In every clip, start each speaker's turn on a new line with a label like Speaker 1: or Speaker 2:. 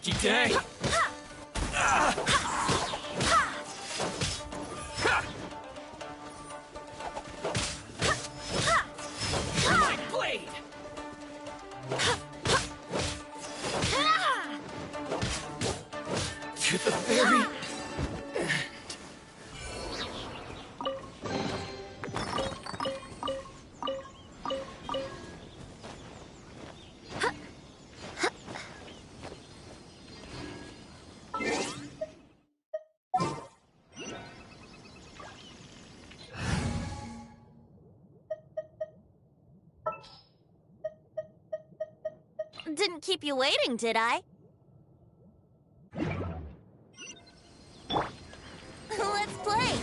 Speaker 1: lucky day. My blade. To the very
Speaker 2: Didn't keep you waiting, did I? Let's play!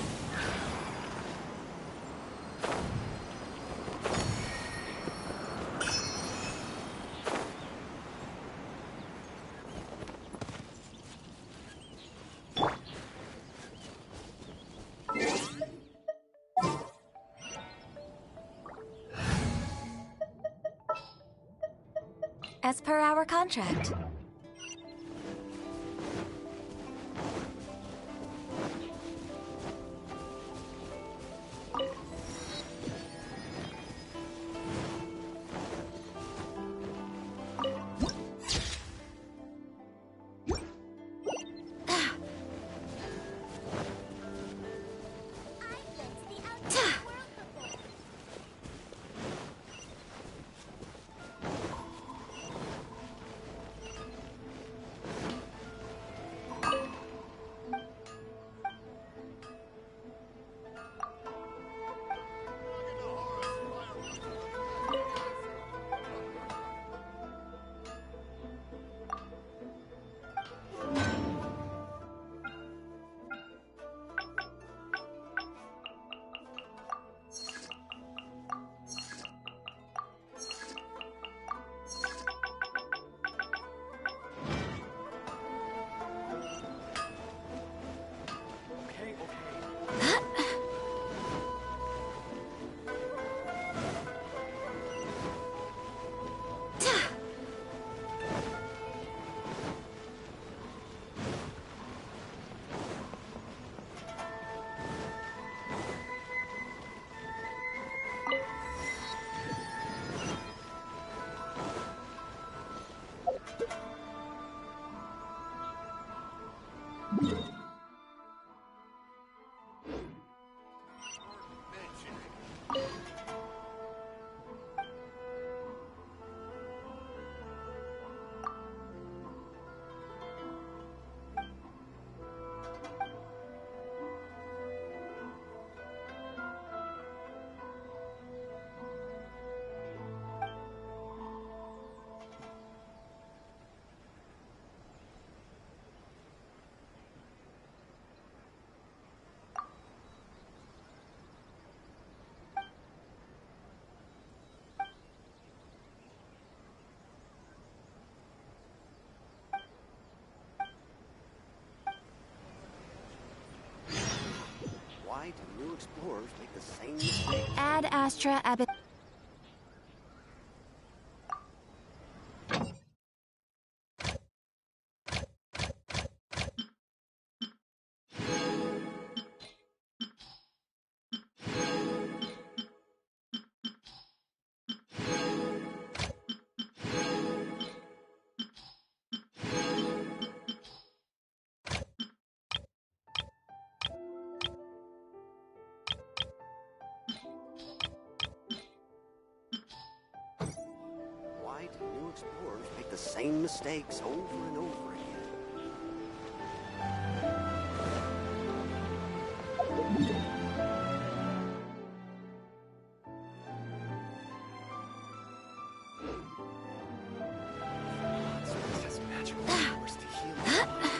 Speaker 2: As per our contract.
Speaker 3: Why do new explorers make the same mistake?
Speaker 2: Ad Astra Ab.
Speaker 3: Why do new explorers make the same mistakes over and over again?
Speaker 1: Space has magical powers to heal our bodies.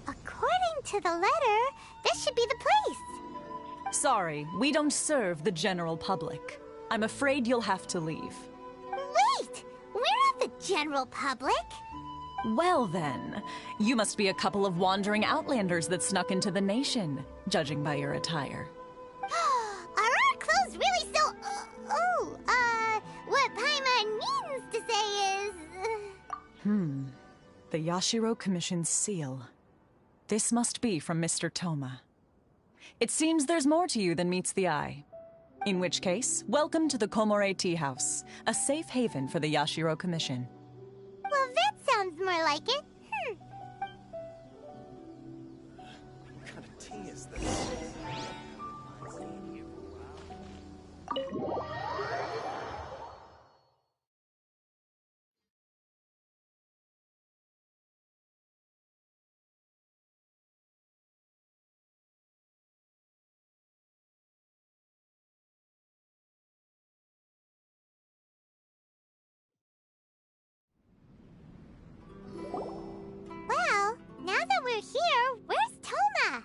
Speaker 4: According to the letter, this should be the place.
Speaker 5: Sorry, we don't serve the general public. I'm afraid you'll have to leave.
Speaker 4: Wait! We're not the general public.
Speaker 5: Well then, you must be a couple of wandering outlanders that snuck into the nation, judging by your attire.
Speaker 4: Are our clothes really so... what Paimon means to say is...
Speaker 5: The Yashiro Commission's seal. This must be from Mr. Toma. It seems there's more to you than meets the eye. In which case, welcome to the Komore Tea House, a safe haven for the Yashiro Commission.
Speaker 4: Well, that sounds more like it.
Speaker 1: What kind of tea is this?
Speaker 4: Well, now that we're here, where's Toma?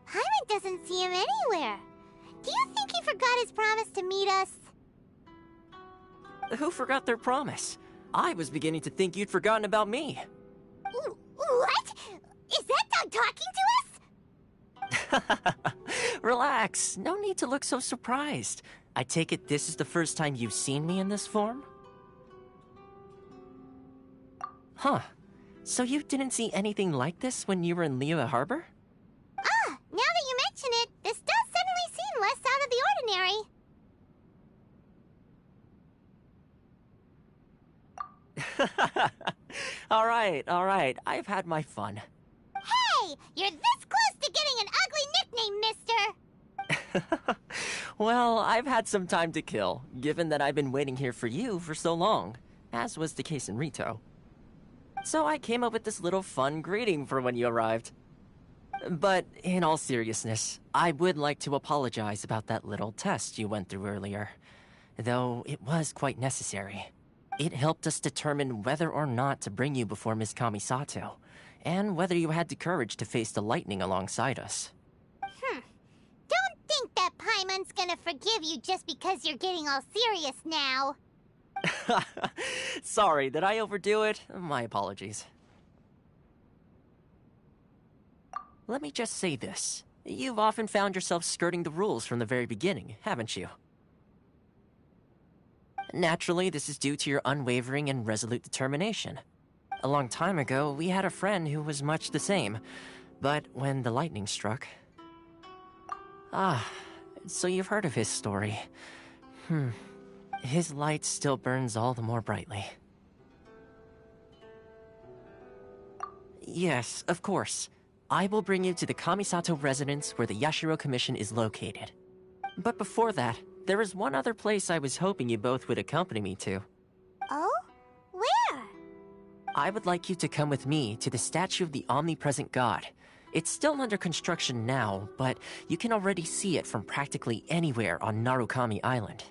Speaker 4: Paimon doesn't see him anywhere. Do you think he forgot his promise to meet us?
Speaker 6: Who forgot their promise? I was beginning to think you'd forgotten about me.
Speaker 4: What? Is that dog talking to us?
Speaker 6: Relax, no need to look so surprised. I take it this is the first time you've seen me in this form? Huh. So you didn't see anything like this when you were in Liyue Harbor?
Speaker 4: Now that you mention it, this does suddenly seem less out of the ordinary.
Speaker 6: All right, I've had my fun.
Speaker 4: Hey, you're this close to getting an ugly nickname, mister!
Speaker 6: Well, I've had some time to kill, given that I've been waiting here for you for so long, as was the case in Rito. So I came up with this little fun greeting for when you arrived. But in all seriousness, I would like to apologize about that little test you went through earlier. Though it was quite necessary. It helped us determine whether or not to bring you before Miss Kamisato, and whether you had the courage to face the lightning alongside us.
Speaker 4: Don't think that Paimon's gonna forgive you just because you're getting all serious now.
Speaker 6: Sorry, did I overdo it? My apologies. Let me just say this. You've often found yourself skirting the rules from the very beginning, haven't you? Naturally, this is due to your unwavering and resolute determination. A long time ago, we had a friend who was much the same, but when the lightning struck... so you've heard of his story. His light still burns all the more brightly. Yes, of course. I will bring you to the Kamisato residence where the Yashiro Commission is located. But before that, there is one other place I was hoping you both would accompany me to.
Speaker 4: Oh? Where?
Speaker 6: I would like you to come with me to the statue of the omnipresent god. It's still under construction now, but you can already see it from practically anywhere on Narukami Island.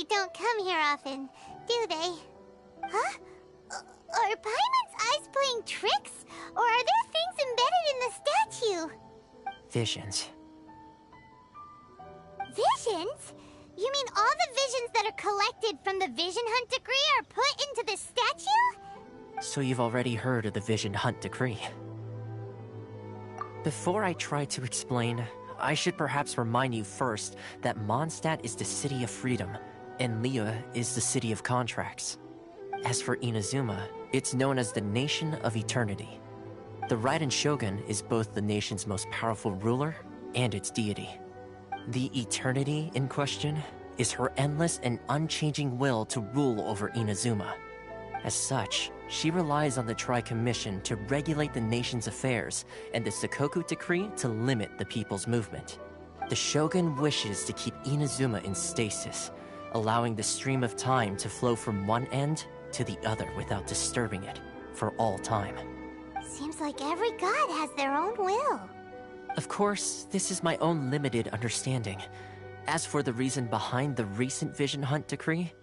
Speaker 4: don't come here often, do they? Huh? Are Paimon's eyes playing tricks? Or are there things embedded in the statue?
Speaker 6: Visions.
Speaker 4: Visions? You mean all the visions that are collected from the Vision Hunt Decree are put into the statue?
Speaker 6: So you've already heard of the Vision Hunt Decree. Before I try to explain, I should perhaps remind you first that Mondstadt is the city of freedom, and Liyue is the city of contracts. As for Inazuma, it's known as the Nation of Eternity. The Raiden Shogun is both the nation's most powerful ruler and its deity. The Eternity in question is her endless and unchanging will to rule over Inazuma. As such, she relies on the Tri-Commission to regulate the nation's affairs and the Sakoku Decree to limit the people's movement. The Shogun wishes to keep Inazuma in stasis, allowing the stream of time to flow from one end to the other without disturbing it for all time.
Speaker 4: Seems like every god has their own will.
Speaker 6: Of course, this is my own limited understanding. As for the reason behind the recent Vision Hunt Decree,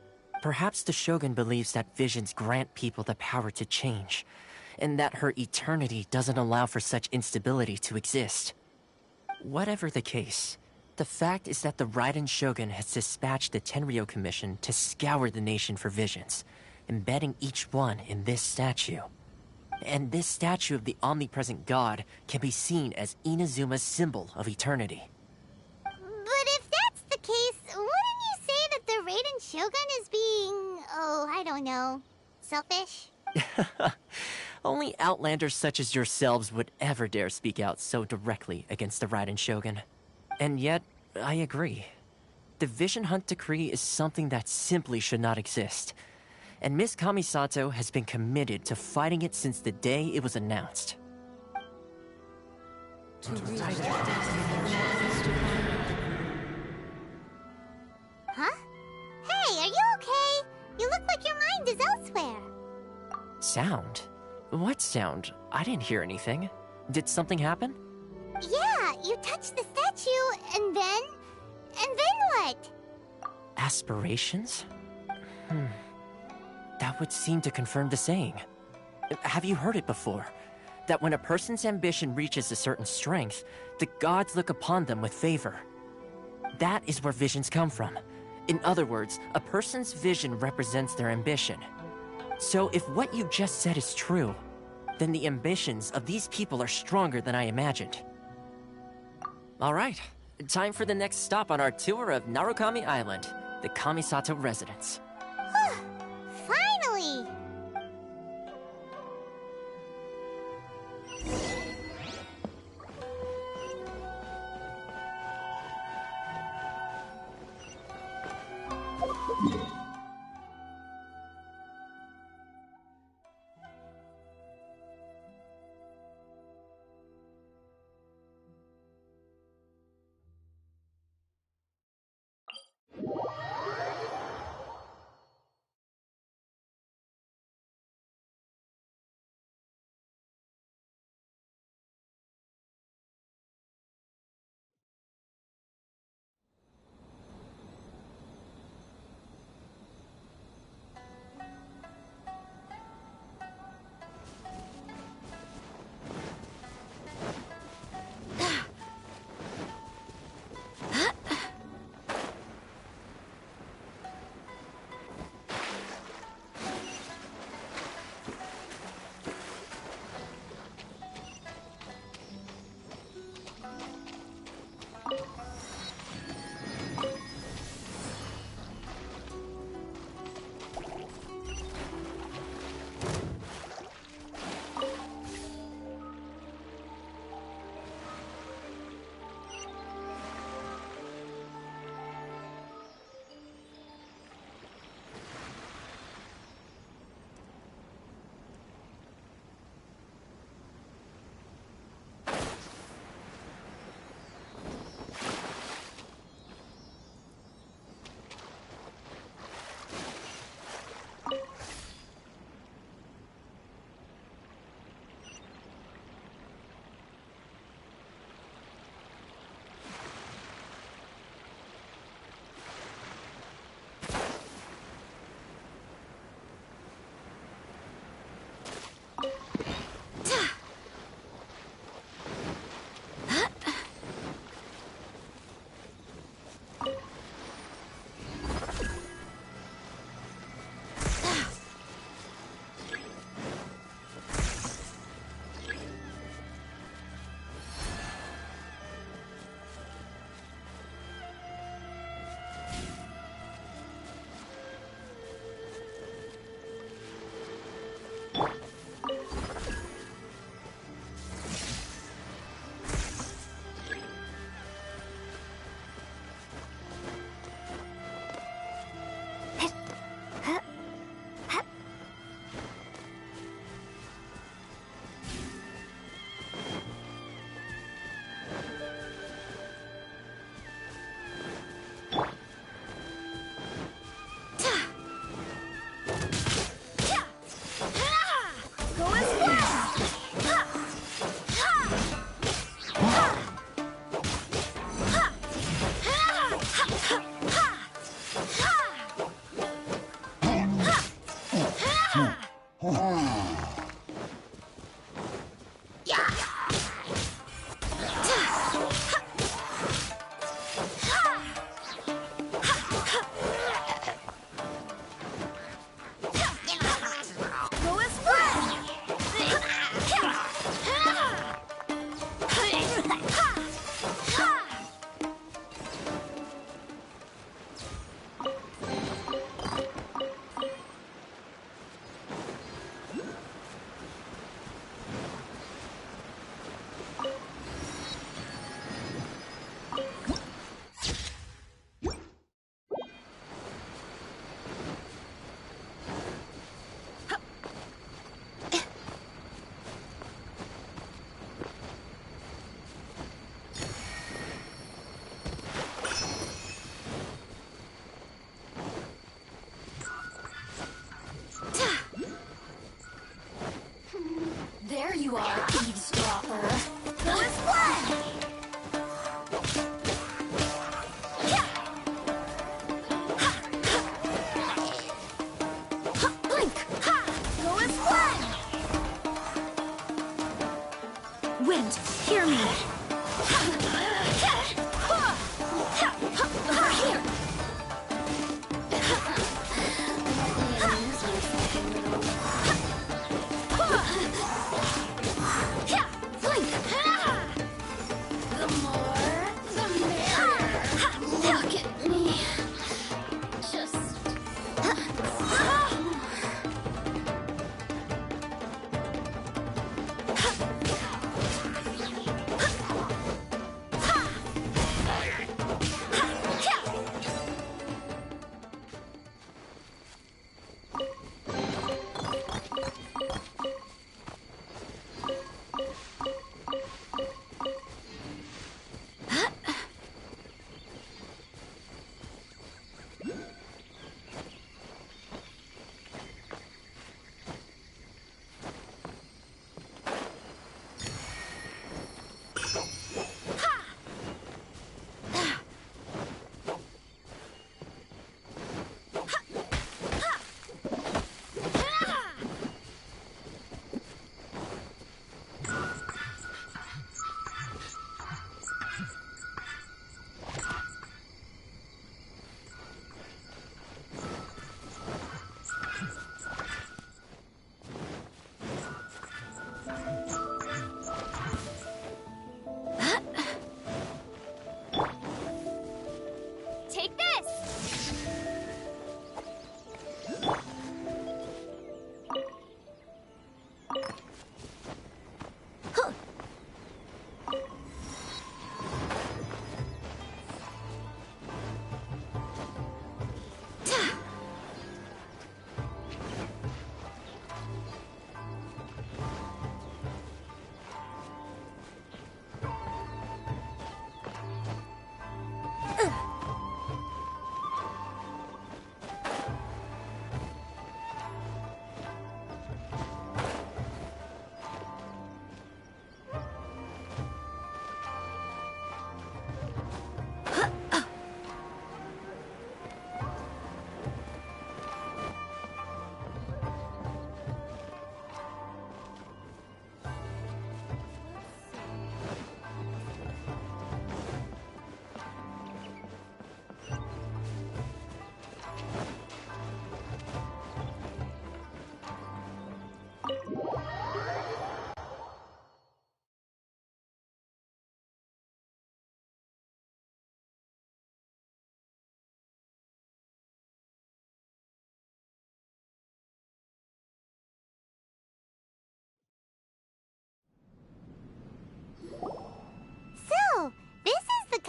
Speaker 6: perhaps the Shogun believes that visions grant people the power to change, and that her eternity doesn't allow for such instability to exist. Whatever the case, the fact is that the Raiden Shogun has dispatched the Tenryo Commission to scour the nation for visions, embedding each one in this statue. And this statue of the omnipresent god can be seen as Inazuma's symbol of eternity.
Speaker 4: But if that's the case, wouldn't you say that the Raiden Shogun is being, oh, I don't know, selfish?
Speaker 6: Only outlanders such as yourselves would ever dare speak out so directly against the Raiden Shogun. And yet, I agree. The Vision Hunt Decree is something that simply should not exist. And Miss Kamisato has been committed to fighting it since the day it was announced.
Speaker 4: Huh? Hey, are you okay? You look like your mind is elsewhere.
Speaker 6: Sound? What sound? I didn't hear anything. Did something happen?
Speaker 4: Yeah, you touched the statue, and then what?
Speaker 6: Aspirations? That would seem to confirm the saying. Have you heard it before? That when a person's ambition reaches a certain strength, the gods look upon them with favor. That is where visions come from. In other words, a person's vision represents their ambition. So if what you just said is true, then the ambitions of these people are stronger than I imagined. All right, time for the next stop on our tour of Narukami Island, the Kamisato residence.
Speaker 4: Finally!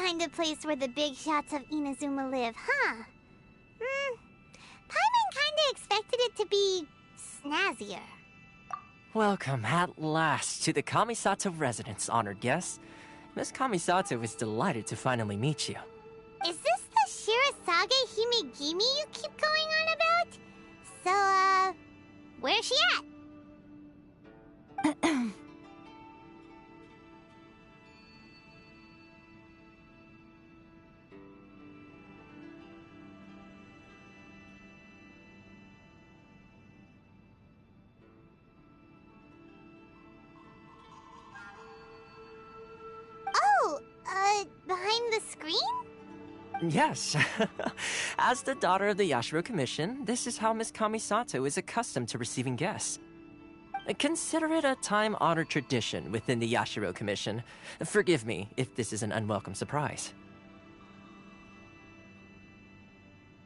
Speaker 4: kind of place where the big shots of Inazuma live, huh? Paimon kinda expected it to be snazzier.
Speaker 6: Welcome at last to the Kamisato residence, honored guest. Miss Kamisato is delighted to finally meet you.
Speaker 4: Is this the Shirasage Himegimi you keep going on about? So, where's she at? Oh, behind the screen?
Speaker 6: Yes. As the daughter of the Yashiro Commission, this is how Miss Kamisato is accustomed to receiving guests. Consider it a time-honored tradition within the Yashiro Commission. Forgive me if this is an unwelcome surprise.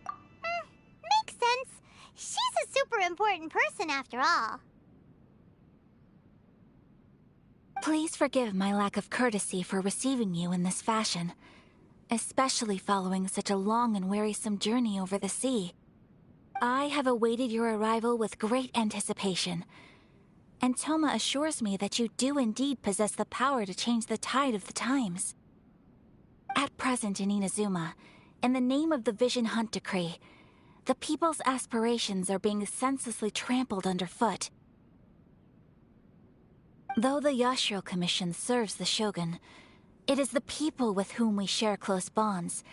Speaker 4: Makes sense. She's a super important person after all.
Speaker 2: Please forgive my lack of courtesy for receiving you in this fashion, especially following such a long and wearisome journey over the sea. I have awaited your arrival with great anticipation, and Toma assures me that you do indeed possess the power to change the tide of the times. At present in Inazuma, in the name of the Vision Hunt Decree, the people's aspirations are being senselessly trampled underfoot. Though the Yashiro Commission serves the Shogun, it is the people with whom we share close bonds,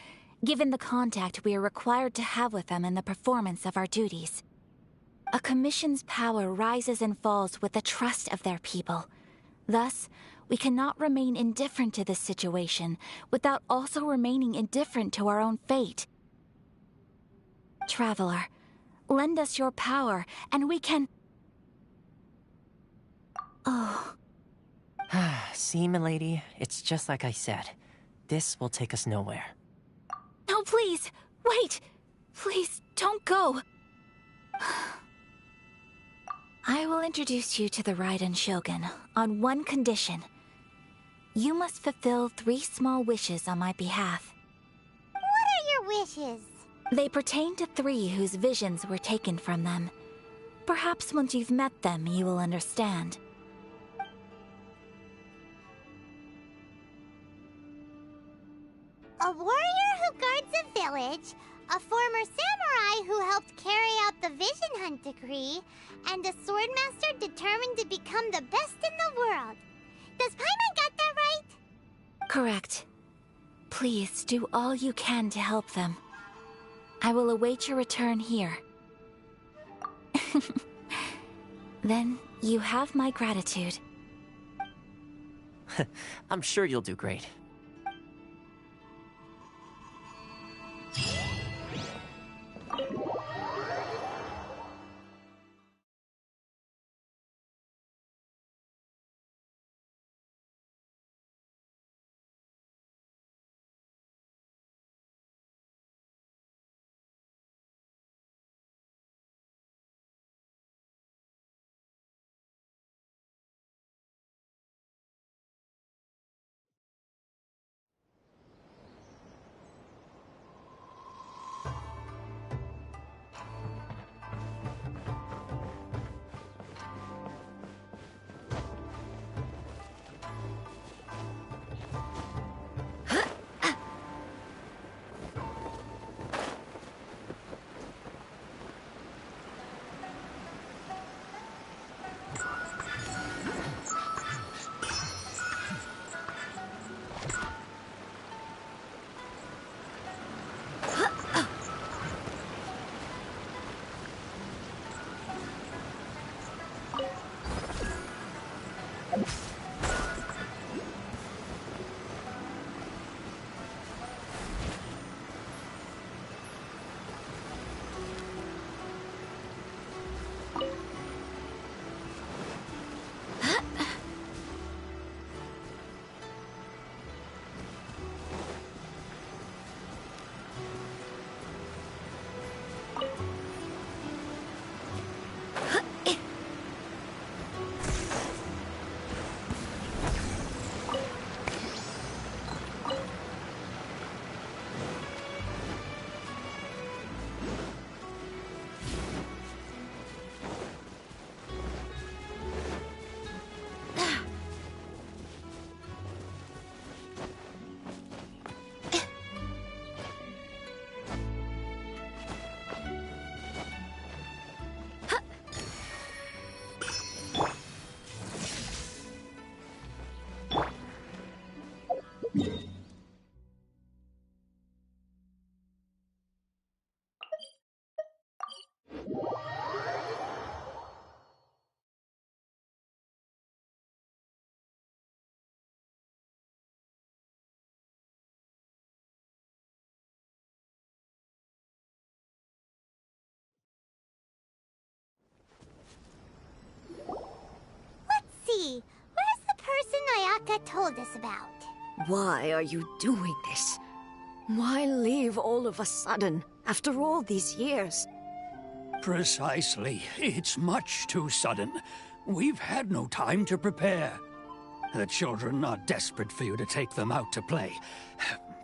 Speaker 2: given the contact we are required to have with them in the performance of our duties. A commission's power rises and falls with the trust of their people. Thus, we cannot remain indifferent to this situation without also remaining indifferent to our own fate. Traveler, lend us your power, and we can... Oh...
Speaker 6: See, milady, it's just like I said. This will take us nowhere.
Speaker 2: No, please! Wait! Please, don't go! I will introduce you to the Raiden Shogun on one condition. You must fulfill 3 small wishes on my behalf.
Speaker 4: What are your wishes?
Speaker 2: They pertain to 3 whose visions were taken from them. Perhaps once you've met them, you will understand.
Speaker 4: A warrior who guards a village, a former samurai who helped carry out the Vision Hunt Decree, and a swordmaster determined to become the best in the world. Does Paimon got that right?
Speaker 2: Correct. Please do all you can to help them. I will await your return here. Then you have my gratitude.
Speaker 6: I'm sure you'll do great.
Speaker 4: Let's see. Where's the person Ayaka told us about?
Speaker 7: Why are you doing this? Why leave all of a sudden, after all these years?
Speaker 8: Precisely. It's much too sudden. We've had no time to prepare. The children are desperate for you to take them out to play.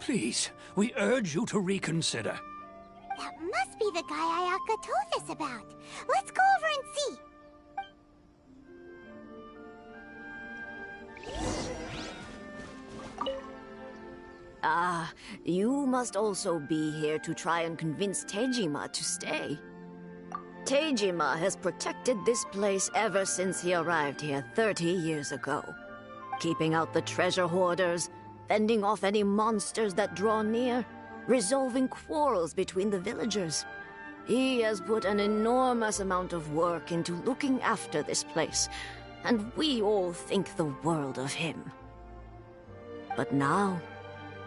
Speaker 8: Please, we urge you to reconsider.
Speaker 4: That must be the guy Ayaka told us about. Let's go over and see.
Speaker 7: Ah, you must also be here to try and convince Tejima to stay. Tejima has protected this place ever since he arrived here 30 years ago. Keeping out the treasure hoarders, fending off any monsters that draw near, resolving quarrels between the villagers. He has put an enormous amount of work into looking after this place, and we all think the world of him. But now,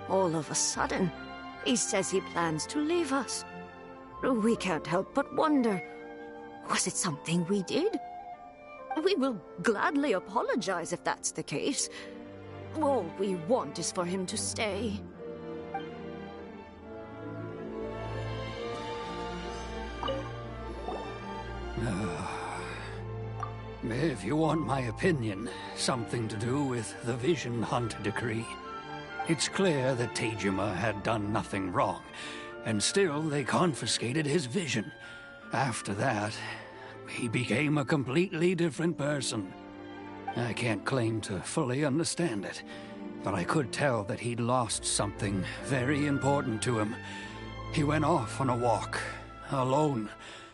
Speaker 7: all of a sudden, he says he plans to leave us. We can't help but wonder, was it something we did? We will gladly apologize if that's the case. All we want is for him to stay.
Speaker 8: If you want my opinion, something to do with the Vision Hunt decree. It's clear that Tejima had done nothing wrong, and still they confiscated his vision. After that, he became a completely different person. I can't claim to fully understand it, but I could tell that he'd lost something very important to him. He went off on a walk, alone,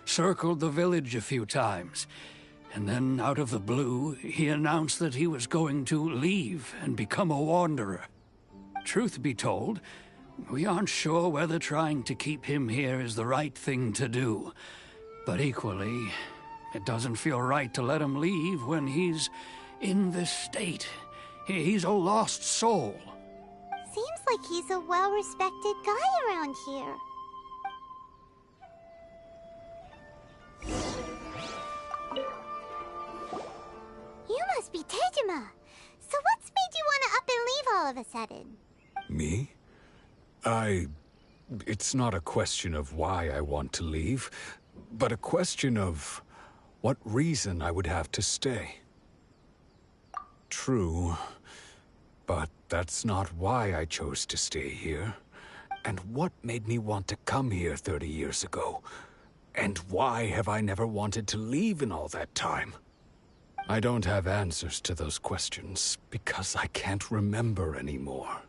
Speaker 8: circled the village a few times, and then out of the blue, he announced that he was going to leave and become a wanderer. Truth be told, we aren't sure whether trying to keep him here is the right thing to do. But equally, it doesn't feel right to let him leave when he's in this state. He's a lost soul.
Speaker 4: Seems like he's a well-respected guy around here. You must be Tejima. So what's made you want to up and leave all of a sudden?
Speaker 1: Me? It's not a question of why I want to leave, but a question of what reason I would have to stay. True, but that's not why I chose to stay here. And what made me want to come here 30 years ago? And why have I never wanted to leave in all that time? I don't have answers to those questions because I can't remember anymore.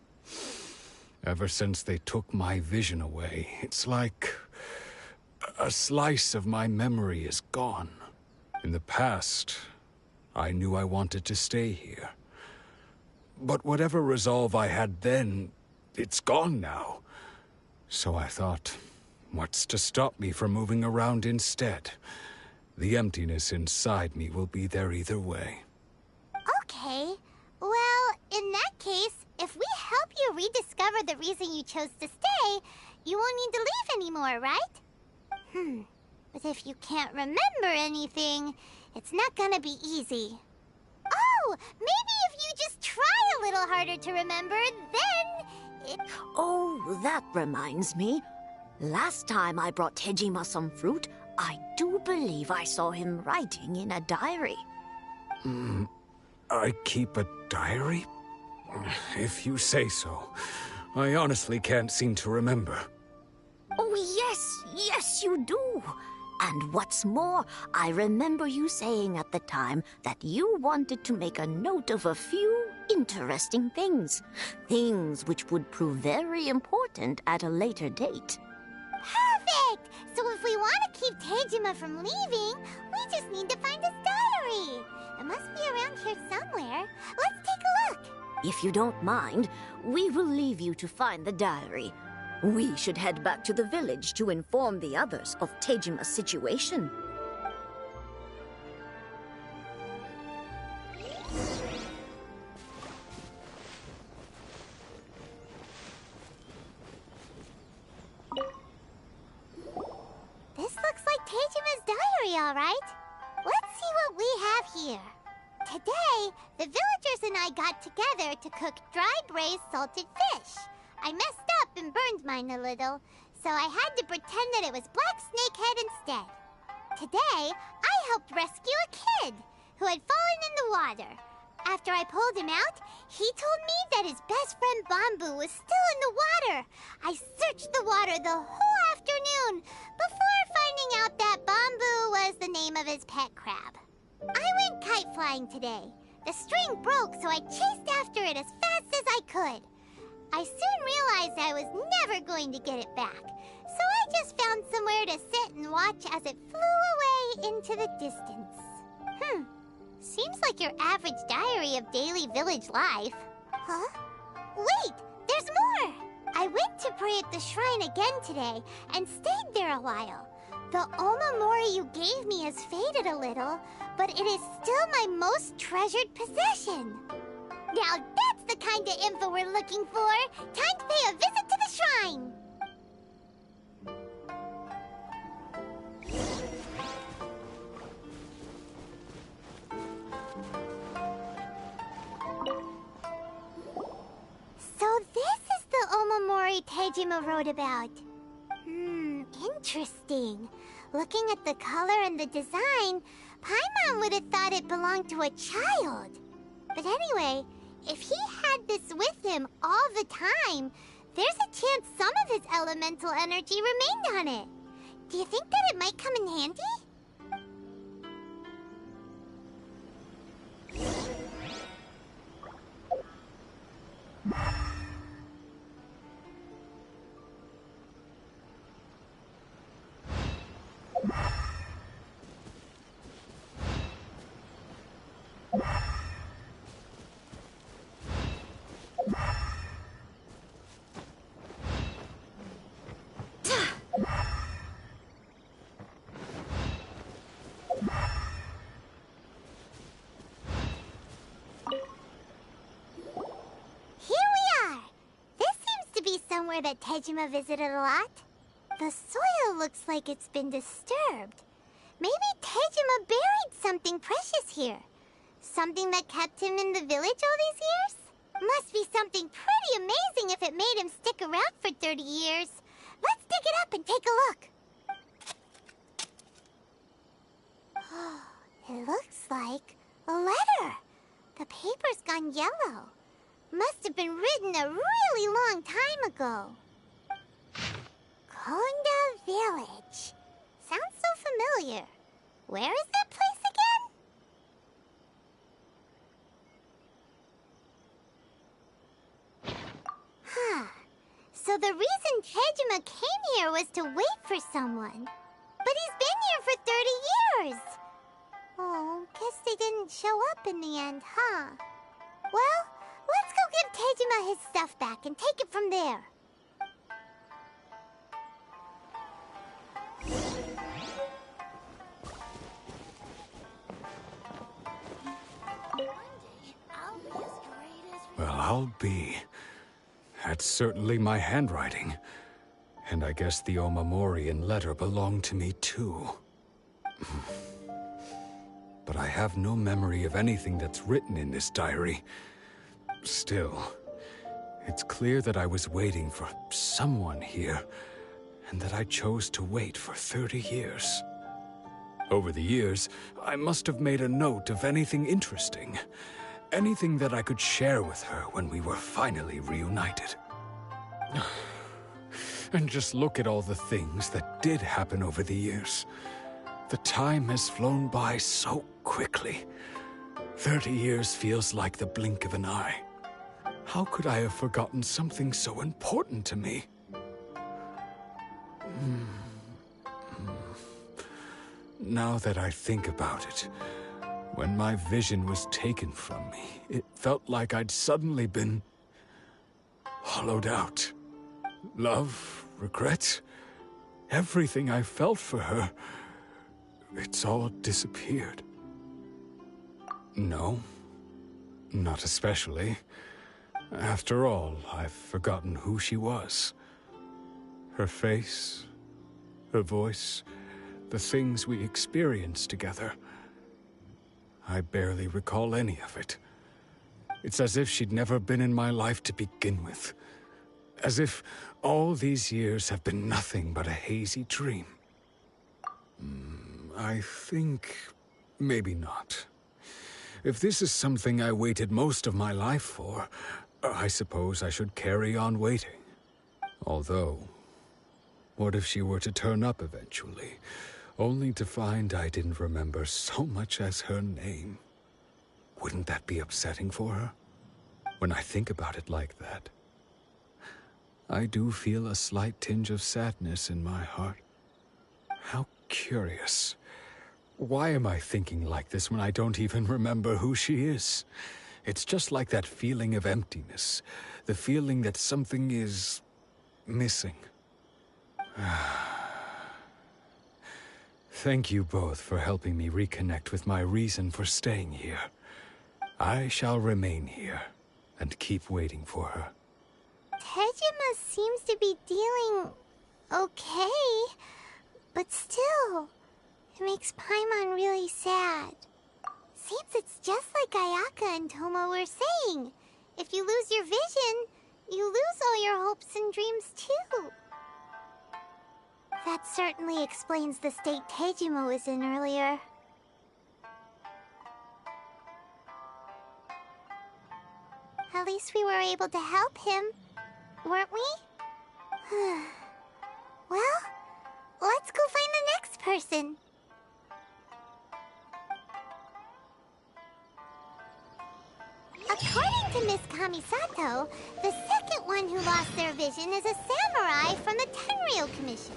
Speaker 1: Ever since they took my vision away, it's like a slice of my memory is gone. In the past, I knew I wanted to stay here. But whatever resolve I had then, it's gone now. So I thought, what's to stop me from moving around instead? The emptiness inside me will be there either way.
Speaker 4: Okay. Well, in that case, if we help you rediscover the reason you chose to stay, you won't need to leave anymore, right? But if you can't remember anything, it's not gonna be easy. Oh, maybe if you just try a little harder to remember, then it...
Speaker 7: Oh, that reminds me. Last time I brought Tejima some fruit, I do believe I saw him writing in a diary.
Speaker 1: I keep a diary? If you say so. I honestly can't seem to remember.
Speaker 7: Oh, yes, you do. And what's more, I remember you saying at the time that you wanted to make a note of a few interesting things. Things which would prove very important at a later date.
Speaker 4: Perfect! So if we want to keep Tejima from leaving, we just need to find his diary. It must be around here somewhere. Let's take a look.
Speaker 7: If you don't mind, we will leave you to find the diary. We should head back to the village to inform the others of Tejima's situation.
Speaker 4: This looks like Tejima's diary, all right. Let's see what we have here. Today, the villagers and I got together to cook dry braised salted fish. I messed up and burned mine a little, so I had to pretend that it was black snakehead instead. Today, I helped rescue a kid who had fallen in the water. After I pulled him out, he told me that his best friend Bamboo was still in the water. I searched the water the whole afternoon before finding out that Bamboo was the name of his pet crab. I went kite flying today. The string broke, so I chased after it as fast as I could. I soon realized I was never going to get it back, so I just found somewhere to sit and watch as it flew away into the distance. Seems like your average diary of daily village life. Huh? Wait, there's more! I went to pray at the shrine again today and stayed there a while. The Omamori you gave me has faded a little, but it is still my most treasured possession. Now that's the kind of info we're looking for. Time to pay a visit to the shrine. So this is the Omamori Tejima wrote about. Interesting. Looking at the color and the design, Paimon would have thought it belonged to a child. But anyway, if he had this with him all the time, there's a chance some of his elemental energy remained on it. Do you think that it might come in handy? Somewhere that Tejima visited a lot. The soil looks like it's been disturbed. Maybe Tejima buried something precious here. Something that kept him in the village all these years? Must be something pretty amazing if it made him stick around for 30 years. Let's dig it up and take a look. It looks like a letter. The paper's gone yellow. Must have been written a really long time ago. Konda Village. Sounds so familiar. Where is that place again? So the reason Tejima came here was to wait for someone. But he's been here for 30 years. Oh, guess they didn't show up in the end, huh? Well, let's go give Tejima his stuff back and take it from there.
Speaker 1: Well, I'll be. That's certainly my handwriting. And I guess the Omamorian letter belonged to me too. But I have no memory of anything that's written in this diary. Still, it's clear that I was waiting for someone here, and that I chose to wait for 30 years. Over the years, I must have made a note of anything interesting. Anything that I could share with her when we were finally reunited. And just look at all the things that did happen over the years. The time has flown by so quickly. 30 years feels like the blink of an eye. How could I have forgotten something so important to me? Now that I think about it, when my vision was taken from me, it felt like I'd suddenly been hollowed out. love, regret, everything I felt for her, it's all disappeared. No, not especially. After all, I've forgotten who she was. Her face, her voice, the things we experienced together. I barely recall any of it. It's as if she'd never been in my life to begin with. As if all these years have been nothing but a hazy dream. I think maybe not. If this is something I waited most of my life for, I suppose I should carry on waiting. Although, what if she were to turn up eventually, only to find I didn't remember so much as her name? Wouldn't that be upsetting for her? When I think about it like that, I do feel a slight tinge of sadness in my heart. How curious. Why am I thinking like this when I don't even remember who she is? It's just like that feeling of emptiness, the feeling that something is missing. Thank you both for helping me reconnect with my reason for staying here. I shall remain here and keep waiting for her.
Speaker 4: Tejima seems to be dealing okay, but still, it makes Paimon really sad. Seems it's just like Ayaka and Toma were saying. If you lose your vision, you lose all your hopes and dreams too. That certainly explains the state Tejima was in earlier. At least we were able to help him, weren't we? Well, let's go find the next person. According to Miss Kamisato, the second one who lost their vision is a samurai from the Tenryou Commission.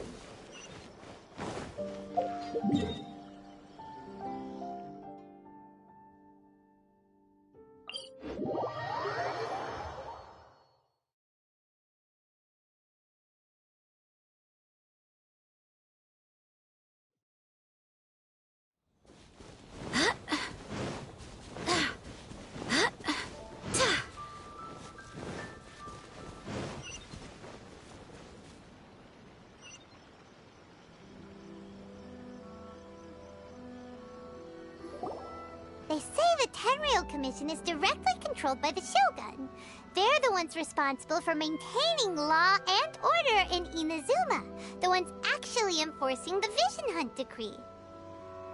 Speaker 4: They say the Tenryou Commission is directly controlled by the Shogun. They're the ones responsible for maintaining law and order in Inazuma, the ones actually enforcing the Vision Hunt decree.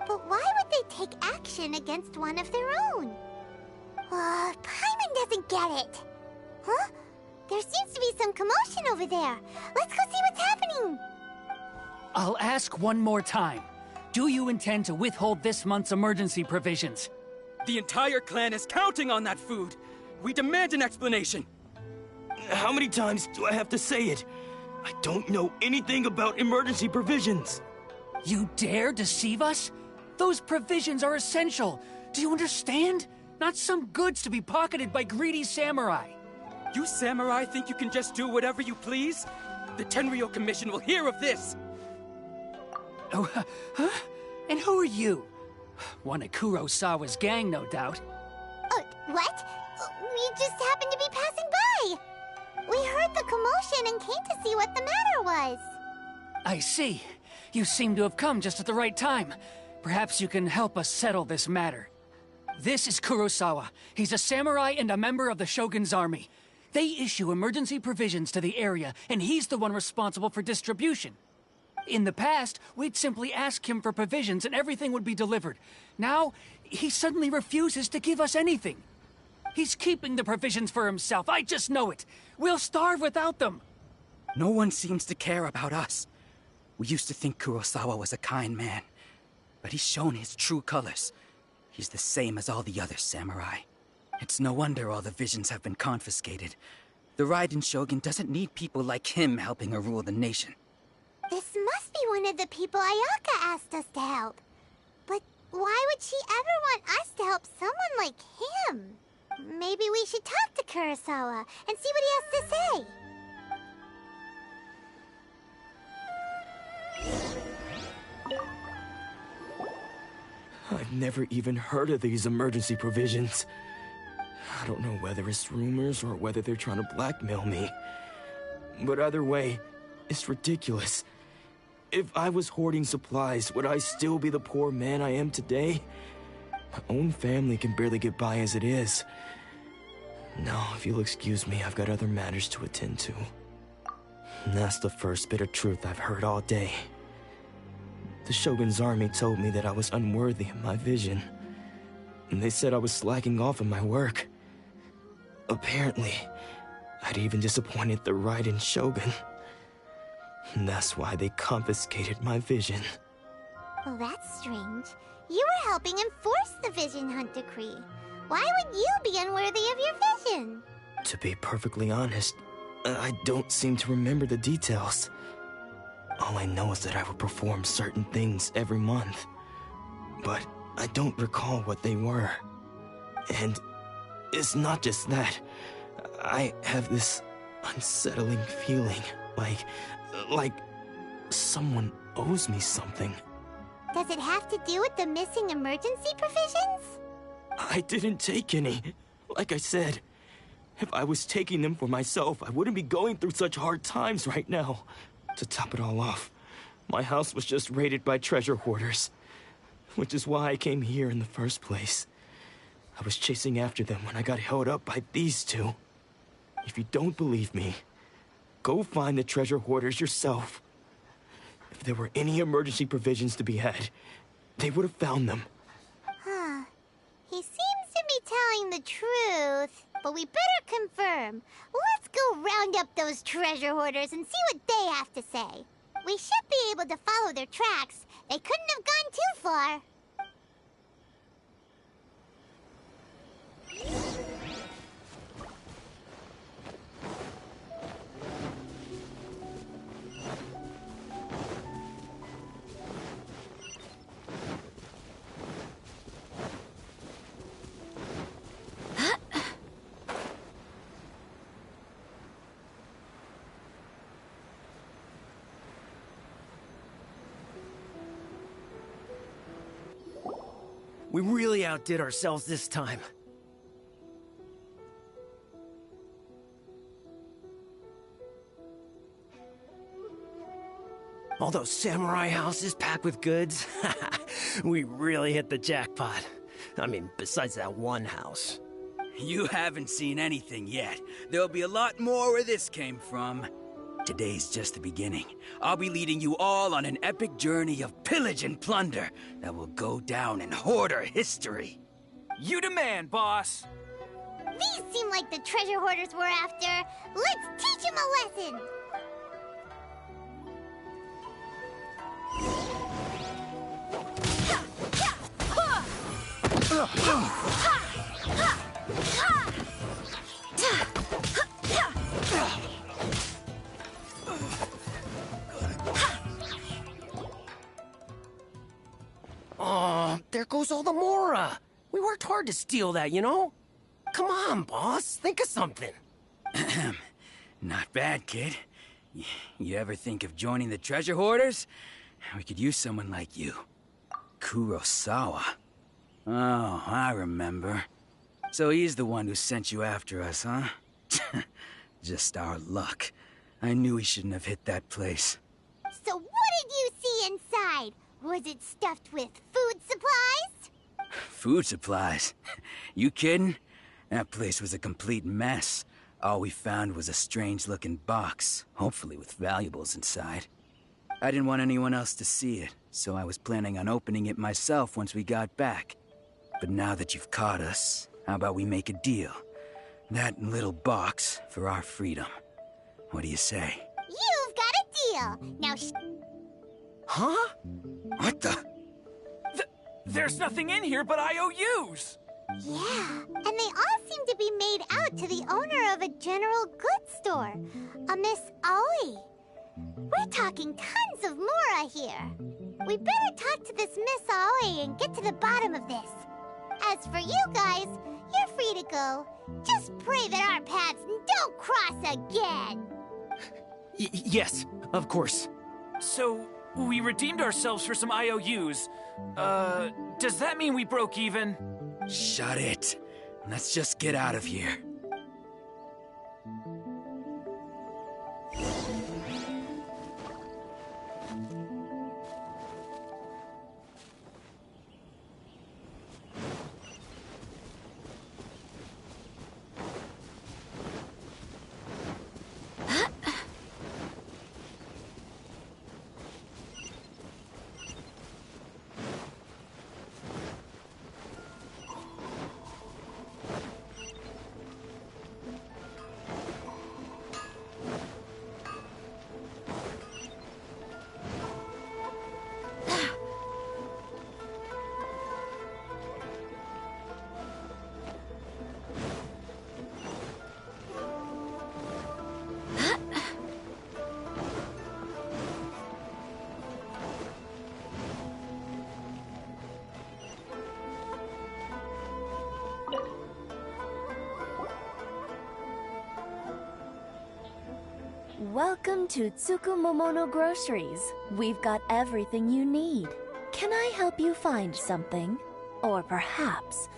Speaker 4: But why would they take action against one of their own? Paimon doesn't get it. Huh? There seems to be some commotion over there. Let's go see what's happening.
Speaker 9: I'll ask one more time. Do you intend to withhold this month's emergency provisions?
Speaker 10: The entire clan is counting on that food. We demand an explanation.
Speaker 11: How many times do I have to say it? I don't know anything about emergency provisions.
Speaker 9: You dare deceive us? Those provisions are essential. Do you understand? Not some goods to be pocketed by greedy samurai.
Speaker 10: You samurai think you can just do whatever you please? The Tenryou Commission will hear of this.
Speaker 9: Oh, huh? And who are you? One of Kurosawa's gang, no doubt.
Speaker 4: What? We just happened to be passing by. We heard the commotion and came to see what the matter was.
Speaker 9: I see. You seem to have come just at the right time. Perhaps you can help us settle this matter. This is Kurosawa. He's a samurai and a member of the Shogun's army. They issue emergency provisions to the area, and he's the one responsible for distribution. In the past, we'd simply ask him for provisions and everything would be delivered. Now, he suddenly refuses to give us anything. He's keeping the provisions for himself. I just know it. We'll starve without them.
Speaker 10: No one seems to care about us. We used to think Kurosawa was a kind man, but he's shown his true colors. He's the same as all the other samurai. It's no wonder all the visions have been confiscated. The Raiden Shogun doesn't need people like him helping her rule the nation.
Speaker 4: This must be one of the people Ayaka asked us to help. But why would she ever want us to help someone like him? Maybe we should talk to Kurosawa and see what he has to say.
Speaker 11: I've never even heard of these emergency provisions. I don't know whether it's rumors or whether they're trying to blackmail me. But either way, it's ridiculous. If I was hoarding supplies, would I still be the poor man I am today? My own family can barely get by as it is. Now, if you'll excuse me, I've got other matters to attend to. And that's the first bit of truth I've heard all day. The Shogun's army told me that I was unworthy of my vision. And they said I was slacking off in my work. Apparently, I'd even disappointed the Raiden Shogun. And that's why they confiscated my vision.
Speaker 4: Well, that's strange. You were helping enforce the Vision Hunt Decree. Why would you be unworthy of your vision?
Speaker 11: To be perfectly honest, I don't seem to remember the details. All I know is that I would perform certain things every month. But I don't recall what they were. And it's not just that. I have this unsettling feeling, like someone owes me something.
Speaker 4: Does it have to do with the missing emergency provisions?
Speaker 11: I didn't take any. Like I said, if I was taking them for myself, I wouldn't be going through such hard times right now. To top it all off, my house was just raided by treasure hoarders, which is why I came here in the first place. I was chasing after them when I got held up by these two. If you don't believe me, go find the treasure hoarders yourself. If there were any emergency provisions to be had, they would have found them.
Speaker 4: Huh. He seems to be telling the truth, but we better confirm. Let's go round up those treasure hoarders and see what they have to say. We should be able to follow their tracks. They couldn't have gone too far.
Speaker 12: We really outdid ourselves this time. All those samurai houses packed with goods. We really hit the jackpot. I mean, besides that one house.
Speaker 10: You haven't seen anything yet. There'll be a lot more where this came from. Today's just the beginning. I'll be leading you all on an epic journey of pillage and plunder that will go down in hoarder history. You demand, boss!
Speaker 4: These seem like the treasure hoarders we're after. Let's teach them a lesson!
Speaker 12: Oh, there goes all the Mora. We worked hard to steal that, you know? Come on, boss. Think of something.
Speaker 10: Not bad, kid. You ever think of joining the treasure hoarders? We could use someone like you. Kurosawa. Oh, I remember. So he's the one who sent you after us, huh? Just our luck. I knew he shouldn't have hit that place.
Speaker 4: So what did you see inside? Was it stuffed with food supplies?
Speaker 10: Food supplies? You kidding? That place was a complete mess. All we found was a strange-looking box, hopefully with valuables inside. I didn't want anyone else to see it, so I was planning on opening it myself once we got back. But now that you've caught us, how about we make a deal? That little box for our freedom. What do you say?
Speaker 4: You've got a deal. Now
Speaker 12: Huh?
Speaker 10: What the?
Speaker 9: There's nothing in here but IOUs!
Speaker 4: Yeah, and they all seem to be made out to the owner of a general goods store, a Miss Aoi. We're talking tons of Mora here. We better talk to this Miss Aoi and get to the bottom of this. As for you guys, you're free to go. Just pray that our paths don't cross again.
Speaker 12: Yes, of course.
Speaker 9: So,
Speaker 13: We redeemed ourselves for some IOUs. Does that mean we broke even?
Speaker 10: Shut it. Let's just get out of here.
Speaker 14: Welcome to Tsukumomono Groceries. We've got everything you need. Can I help you find something? Or perhaps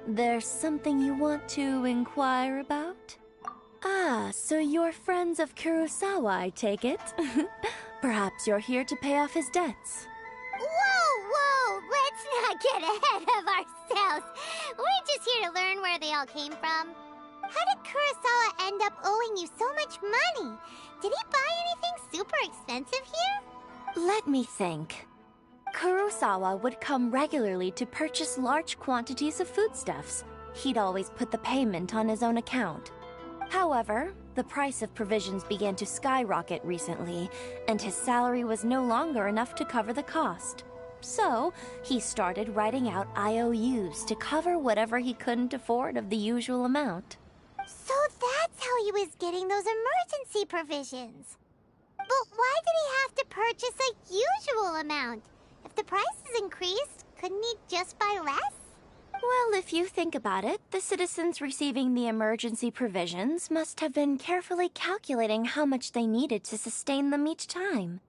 Speaker 14: there's something you want to inquire about? Ah, so you're friends of Kurosawa, I take it. Perhaps you're here to pay off his debts.
Speaker 4: Whoa! Let's not get ahead of ourselves. We're just here to learn where they all came from. How did Kurosawa end up owing you so much money? Did he buy anything super expensive here?
Speaker 14: Let me think. Kurosawa would come regularly to purchase large quantities of foodstuffs. He'd always put the payment on his own account. However, the price of provisions began to skyrocket recently, and his salary was no longer enough to cover the cost. So, he started writing out IOUs to cover whatever he couldn't afford of the usual amount.
Speaker 4: So that's how he was getting those emergency provisions. But why did he have to purchase a usual amount? If the prices increased, couldn't he just buy less?
Speaker 14: Well, if you think about it, the citizens receiving the emergency provisions must have been carefully calculating how much they needed to sustain them each time.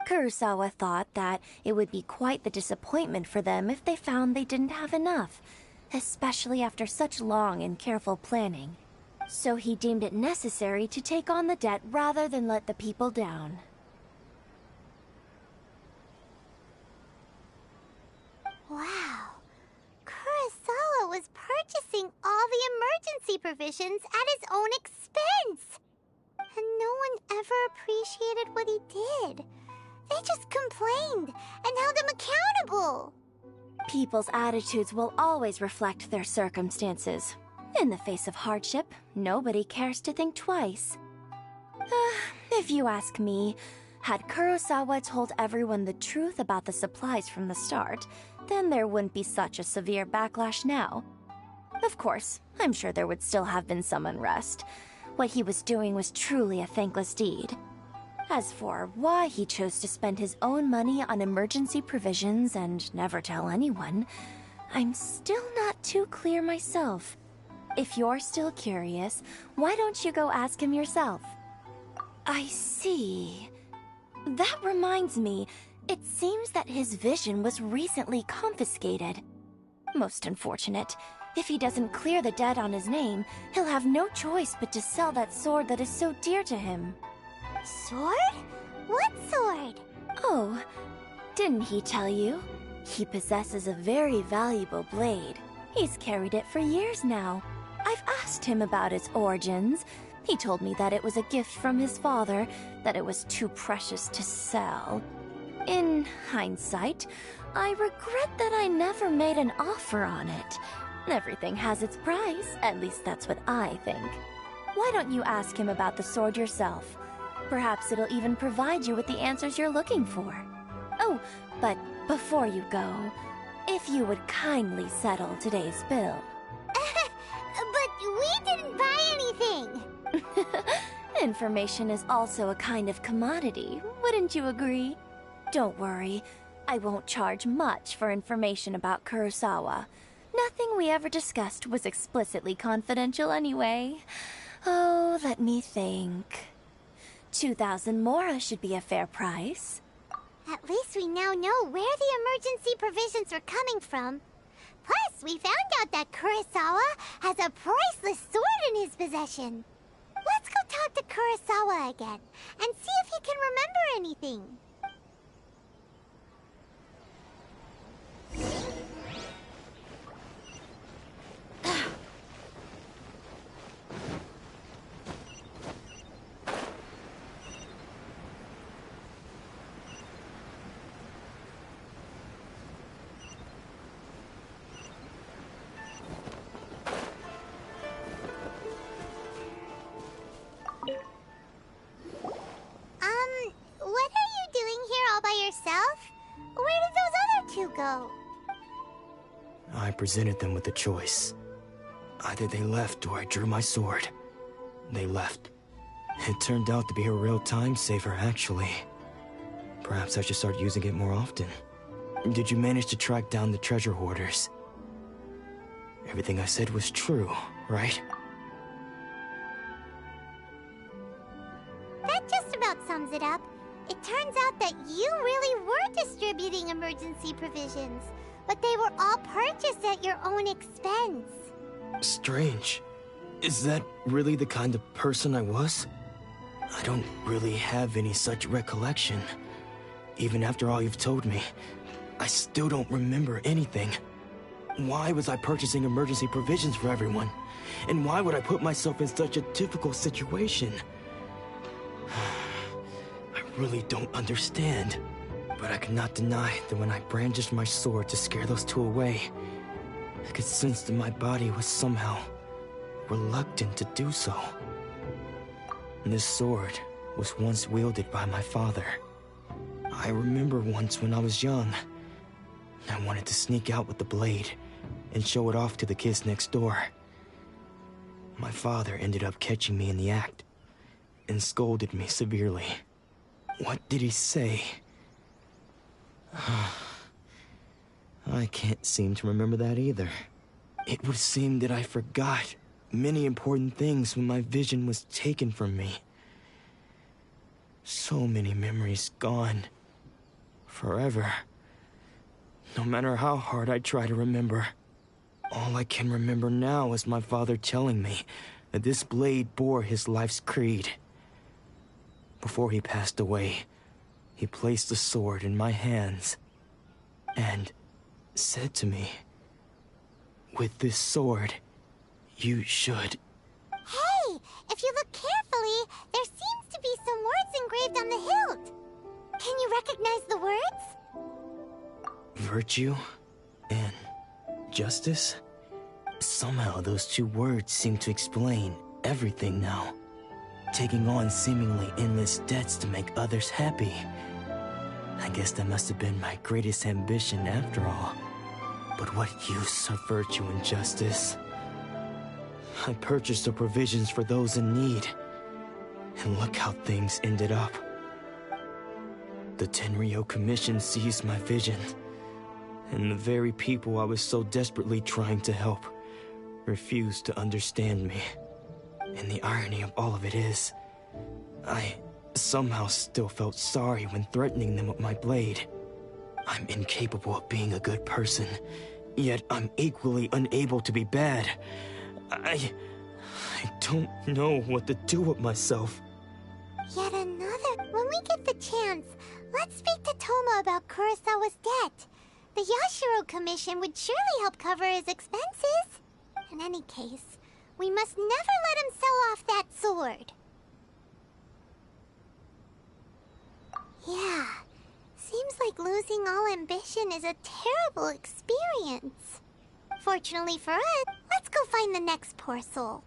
Speaker 14: Kurosawa thought that it would be quite the disappointment for them if they found they didn't have enough, especially after such long and careful planning. So he deemed it necessary to take on the debt rather than let the people down.
Speaker 4: Wow. Kurosawa was purchasing all the emergency provisions at his own expense. And no one ever appreciated what he did. They just complained and held him accountable.
Speaker 14: People's attitudes will always reflect their circumstances. In the face of hardship, nobody cares to think twice. If you ask me, had Kurosawa told everyone the truth about the supplies from the start, then there wouldn't be such a severe backlash now. Of course, I'm sure there would still have been some unrest. What he was doing was truly a thankless deed. As for why he chose to spend his own money on emergency provisions and never tell anyone, I'm still not too clear myself. If you're still curious, why don't you go ask him yourself? I see. That reminds me, it seems that his vision was recently confiscated. Most unfortunate. If he doesn't clear the debt on his name, he'll have no choice but to sell that sword that is so dear to him.
Speaker 4: Sword? What sword?
Speaker 14: Oh, didn't he tell you? He possesses a very valuable blade. He's carried it for years now. I've asked him about its origins. He told me that it was a gift from his father, that it was too precious to sell. In hindsight, I regret that I never made an offer on it. Everything has its price, at least that's what I think. Why don't you ask him about the sword yourself? Perhaps it'll even provide you with the answers you're looking for. Oh, but before you go, if you would kindly settle today's bill.
Speaker 4: But we didn't buy anything!
Speaker 14: Information is also a kind of commodity, wouldn't you agree? Don't worry, I won't charge much for information about Kurosawa. Nothing we ever discussed was explicitly confidential anyway. Oh, let me think. 2,000 mora should be a fair price.
Speaker 4: At least we now know where the emergency provisions were coming from. Plus, we found out that Kurosawa has a priceless sword in his possession. Let's go talk to Kurosawa again, and see if he can remember anything. What are you doing here all by yourself? Where did those other two go?
Speaker 11: I presented them with a choice. Either they left or I drew my sword. They left. It turned out to be a real time saver, actually. Perhaps I should start using it more often. Did you manage to track down the treasure hoarders? Everything I said was true, right?
Speaker 4: That just about sums it up. It turns out that you really were distributing emergency provisions, but they were all purchased at your own expense.
Speaker 11: Strange. Is that really the kind of person I was? I don't really have any such recollection. Even after all you've told me, I still don't remember anything. Why was I purchasing emergency provisions for everyone? And why would I put myself in such a difficult situation? I really don't understand. But I cannot deny that when I brandished my sword to scare those two away, I could sense that my body was somehow reluctant to do so. This sword was once wielded by my father. I remember once when I was young, I wanted to sneak out with the blade and show it off to the kids next door. My father ended up catching me in the act and scolded me severely. What did he say? I can't seem to remember that either. It would seem that I forgot many important things when my vision was taken from me. So many memories gone. Forever. No matter how hard I try to remember, all I can remember now is my father telling me that this blade bore his life's creed. Before he passed away, he placed the sword in my hands and said to me, "With this sword, you should..."
Speaker 4: Hey, if you look carefully, there seems to be some words engraved on the hilt. Can you recognize the words?
Speaker 11: Virtue and justice? Somehow those two words seem to explain everything now. Taking on seemingly endless debts to make others happy. I guess that must have been my greatest ambition after all. But what use of virtue and justice? I purchased the provisions for those in need. And look how things ended up. The Tenryo Commission seized my vision. And the very people I was so desperately trying to help refused to understand me. And the irony of all of it is, I somehow still felt sorry when threatening them with my blade. I'm incapable of being a good person, yet I'm equally unable to be bad. I don't know what to do with myself.
Speaker 4: Yet another. When we get the chance, let's speak to Toma about Kurosawa's debt. The Yashiro Commission would surely help cover his expenses. In any case, we must never let him sell off that sword. Yeah, seems like losing all ambition is a terrible experience. Fortunately for us, let's go find the next poor soul.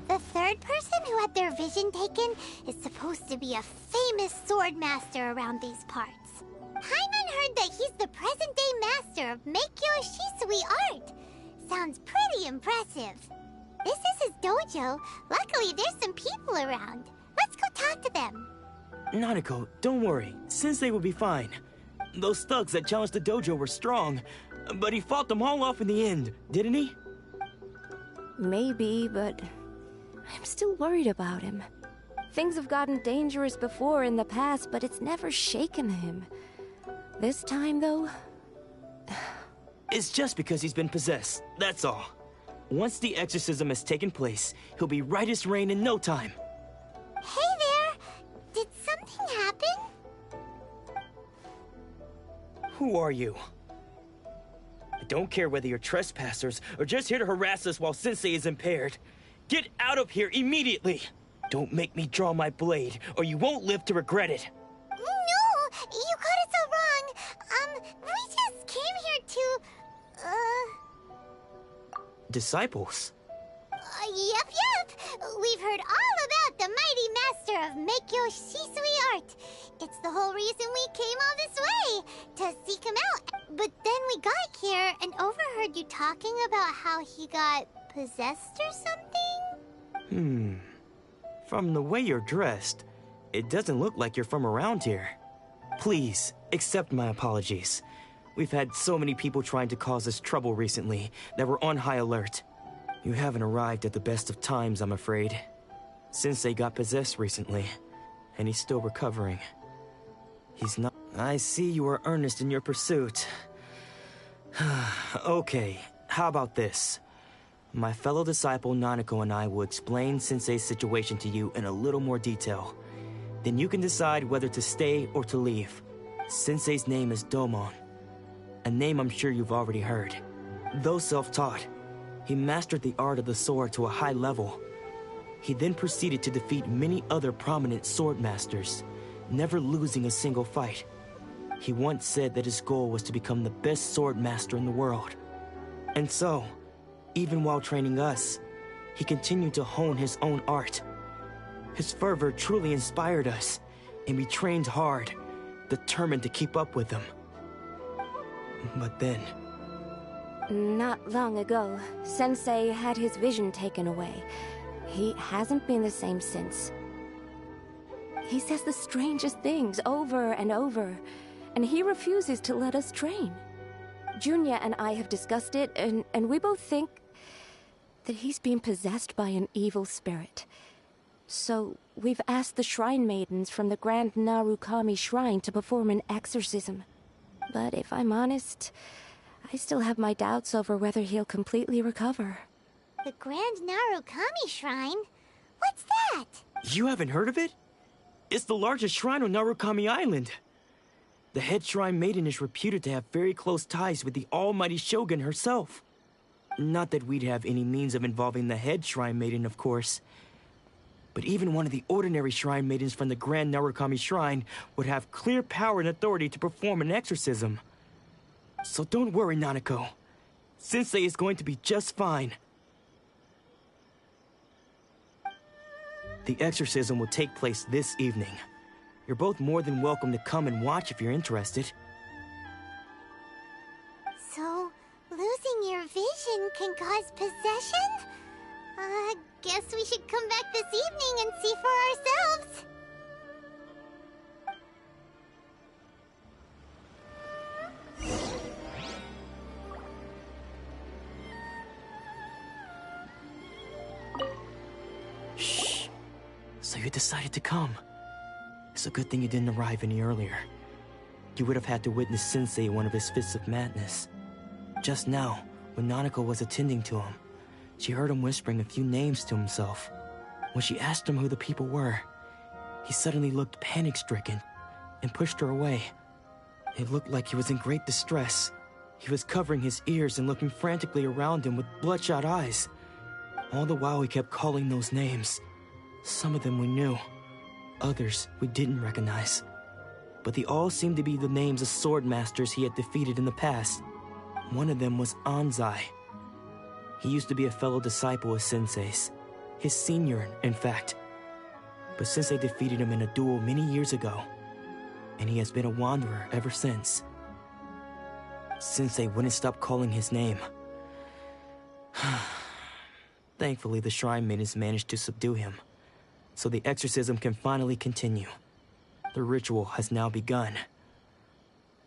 Speaker 4: The third person who had their vision taken is supposed to be a famous sword master around these parts. Paimon heard that he's the present-day master of Meikyo Shisui art. Sounds pretty impressive. This is his dojo. Luckily, there's some people around. Let's go talk to them.
Speaker 11: Nanako, don't worry. Sensei will be fine. Those thugs that challenged the dojo were strong, but he fought them all off in the end, didn't he?
Speaker 14: Maybe, but I'm still worried about him. Things have gotten dangerous before in the past, but it's never shaken him. This time, though...
Speaker 11: It's just because he's been possessed, that's all. Once the exorcism has taken place, he'll be right as rain in no time.
Speaker 4: Hey there! Did something happen?
Speaker 11: Who are you? I don't care whether you're trespassers or just here to harass us while Sensei is impaired. Get out of here immediately! Don't make me draw my blade, or you won't live to regret it.
Speaker 4: No! You got it so wrong! We just came here to...
Speaker 11: Disciples?
Speaker 4: Yep. We've heard all about the mighty master of Meikyo Shisui art. It's the whole reason we came all this way, to seek him out. But then we got here and overheard you talking about how he got possessed or something?
Speaker 11: From the way you're dressed, it doesn't look like you're from around here. Please, accept my apologies. We've had so many people trying to cause us trouble recently that we're on high alert. You haven't arrived at the best of times, I'm afraid. Sensei got possessed recently, and he's still recovering. He's not... I see you are earnest in your pursuit. Okay, how about this? My fellow disciple Nanako and I will explain Sensei's situation to you in a little more detail. Then you can decide whether to stay or to leave. Sensei's name is Domon, a name I'm sure you've already heard. Though self-taught, he mastered the art of the sword to a high level. He then proceeded to defeat many other prominent sword masters, never losing a single fight. He once said that his goal was to become the best sword master in the world. And so, even while training us, he continued to hone his own art. His fervor truly inspired us, and we trained hard, determined to keep up with him. But then...
Speaker 14: Not long ago, Sensei had his vision taken away. He hasn't been the same since. He says the strangest things over and over, and he refuses to let us train. Junya and I have discussed it, and we both think that he's been possessed by an evil spirit. So, we've asked the shrine maidens from the Grand Narukami Shrine to perform an exorcism. But if I'm honest, I still have my doubts over whether he'll completely recover.
Speaker 4: The Grand Narukami Shrine? What's that?
Speaker 11: You haven't heard of it? It's the largest shrine on Narukami Island. The head shrine maiden is reputed to have very close ties with the almighty Shogun herself. Not that we'd have any means of involving the head shrine maiden, of course. But even one of the ordinary shrine maidens from the Grand Narukami Shrine would have clear power and authority to perform an exorcism. So don't worry, Nanako. Sensei is going to be just fine. The exorcism will take place this evening. You're both more than welcome to come and watch if you're interested.
Speaker 4: So, losing your vision can cause possession? Guess we should come back this evening and see for ourselves.
Speaker 11: Shh. So you decided to come. It's a good thing you didn't arrive any earlier. You would have had to witness Sensei one of his fits of madness. Just now, when Nanako was attending to him, she heard him whispering a few names to himself. When she asked him who the people were, he suddenly looked panic-stricken and pushed her away. It looked like he was in great distress. He was covering his ears and looking frantically around him with bloodshot eyes. All the while he kept calling those names. Some of them we knew, others we didn't recognize. But they all seemed to be the names of sword masters he had defeated in the past. One of them was Anzai. He used to be a fellow disciple of Sensei's. His senior, in fact. But Sensei defeated him in a duel many years ago, and he has been a wanderer ever since. Sensei wouldn't stop calling his name. Thankfully, the Shrine Maidens managed to subdue him, so the exorcism can finally continue. The ritual has now begun.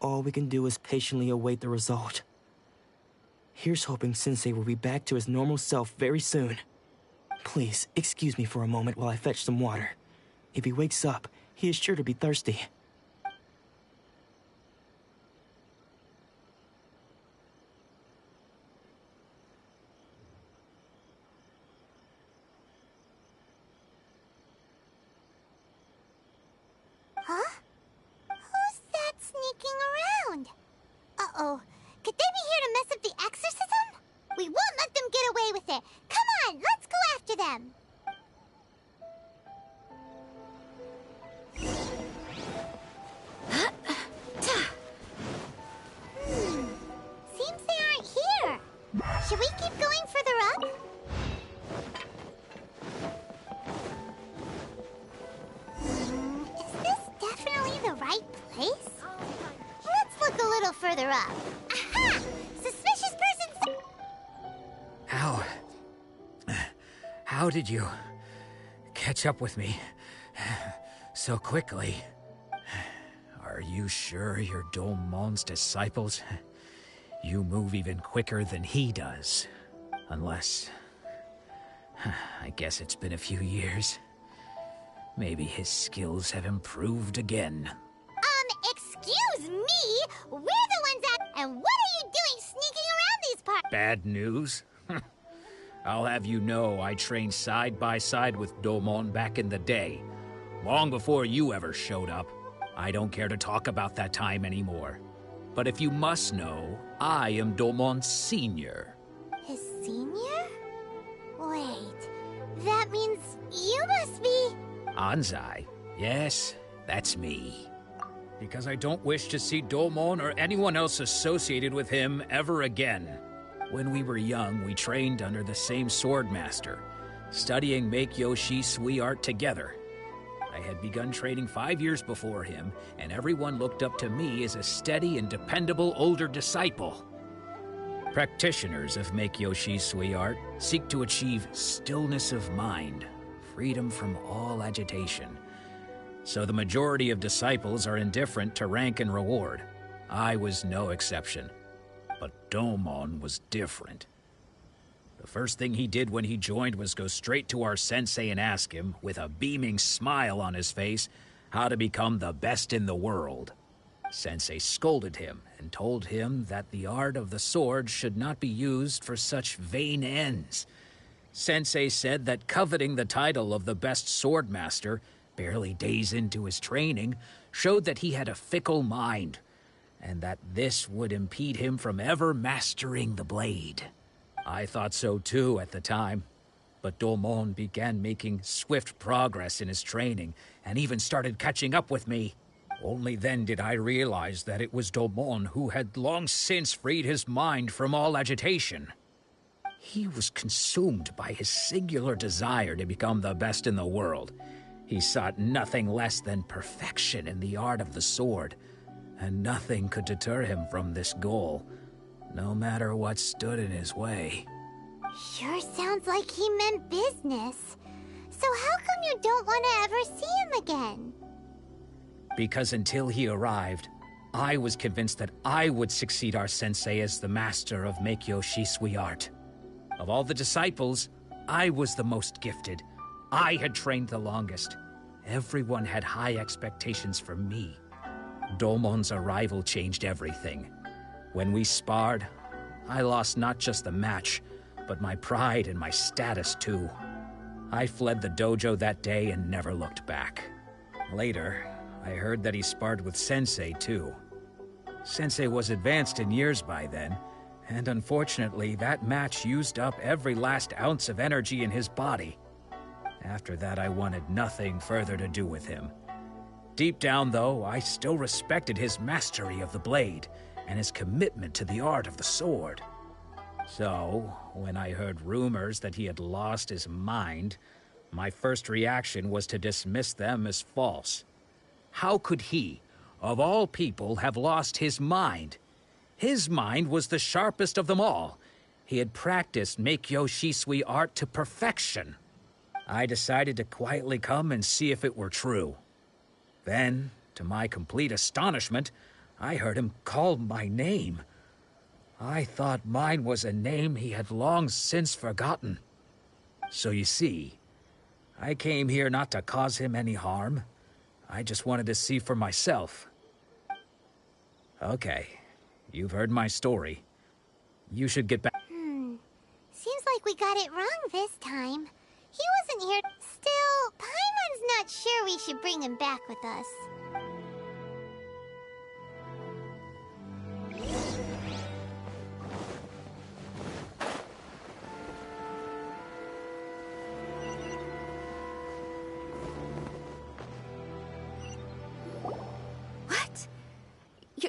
Speaker 11: All we can do is patiently await the result. Here's hoping Sensei will be back to his normal self very soon. Please, excuse me for a moment while I fetch some water. If he wakes up, he is sure to be thirsty.
Speaker 4: Huh? Who's that sneaking around? Uh-oh. Could they be here to mess up the exorcism? We won't let them get away with it. Come on, let's go after them. Seems they aren't here. Should we keep going further up? Is this definitely the right place? Let's look a little further up. Aha! Suspicious persons!
Speaker 1: How did you catch up with me so quickly? Are you sure you're Domon's disciples? You move even quicker than he does. Unless... I guess it's been a few years. Maybe his skills have improved again.
Speaker 4: Excuse me? We're the ones that... And what are you doing sneaking around these parts?
Speaker 1: Bad news? I'll have you know I trained side by side with Domon back in the day. Long before you ever showed up. I don't care to talk about that time anymore. But if you must know, I am Domon's senior.
Speaker 4: His senior? Wait, that means you must be...
Speaker 1: Anzai. Yes, that's me. Because I don't wish to see Domon or anyone else associated with him ever again. When we were young, we trained under the same swordmaster, studying Make-Yoshi Sui art together. I had begun training 5 years before him, and everyone looked up to me as a steady and dependable older disciple. Practitioners of Make-Yoshi Sui art seek to achieve stillness of mind, freedom from all agitation. So the majority of disciples are indifferent to rank and reward. I was no exception. But Domon was different. The first thing he did when he joined was go straight to our sensei and ask him, with a beaming smile on his face, how to become the best in the world. Sensei scolded him and told him that the art of the sword should not be used for such vain ends. Sensei said that coveting the title of the best swordmaster, barely days into his training, showed that he had a fickle mind, and that this would impede him from ever mastering the blade. I thought so too at the time, but Domon began making swift progress in his training, and even started catching up with me. Only then did I realize that it was Domon who had long since freed his mind from all agitation. He was consumed by his singular desire to become the best in the world. He sought nothing less than perfection in the art of the sword, and nothing could deter him from this goal, no matter what stood in his way.
Speaker 4: Sure sounds like he meant business. So how come you don't want to ever see him again?
Speaker 1: Because until he arrived, I was convinced that I would succeed our sensei as the master of Make-Yoshi Sui art. Of all the disciples, I was the most gifted. I had trained the longest. Everyone had high expectations for me. Domon's arrival changed everything. When we sparred, I lost not just the match, but my pride and my status too. I fled the dojo that day and never looked back. Later, I heard that he sparred with Sensei too. Sensei was advanced in years by then, and unfortunately that match used up every last ounce of energy in his body. After that, I wanted nothing further to do with him. Deep down, though, I still respected his mastery of the blade and his commitment to the art of the sword. So, when I heard rumors that he had lost his mind, my first reaction was to dismiss them as false. How could he, of all people, have lost his mind? His mind was the sharpest of them all,
Speaker 15: He had practiced Meikyo Shisui art to perfection. I decided to quietly come and see if it were true. Then, to my complete astonishment, I heard him call my name. I thought mine was a name he had long since forgotten. So you see, I came here not to cause him any harm. I just wanted to see for myself. Okay, you've heard my story. You should get back.
Speaker 4: Seems like we got it wrong this time. He wasn't here. Still, Paimon's not sure we should bring him back with us.
Speaker 16: What?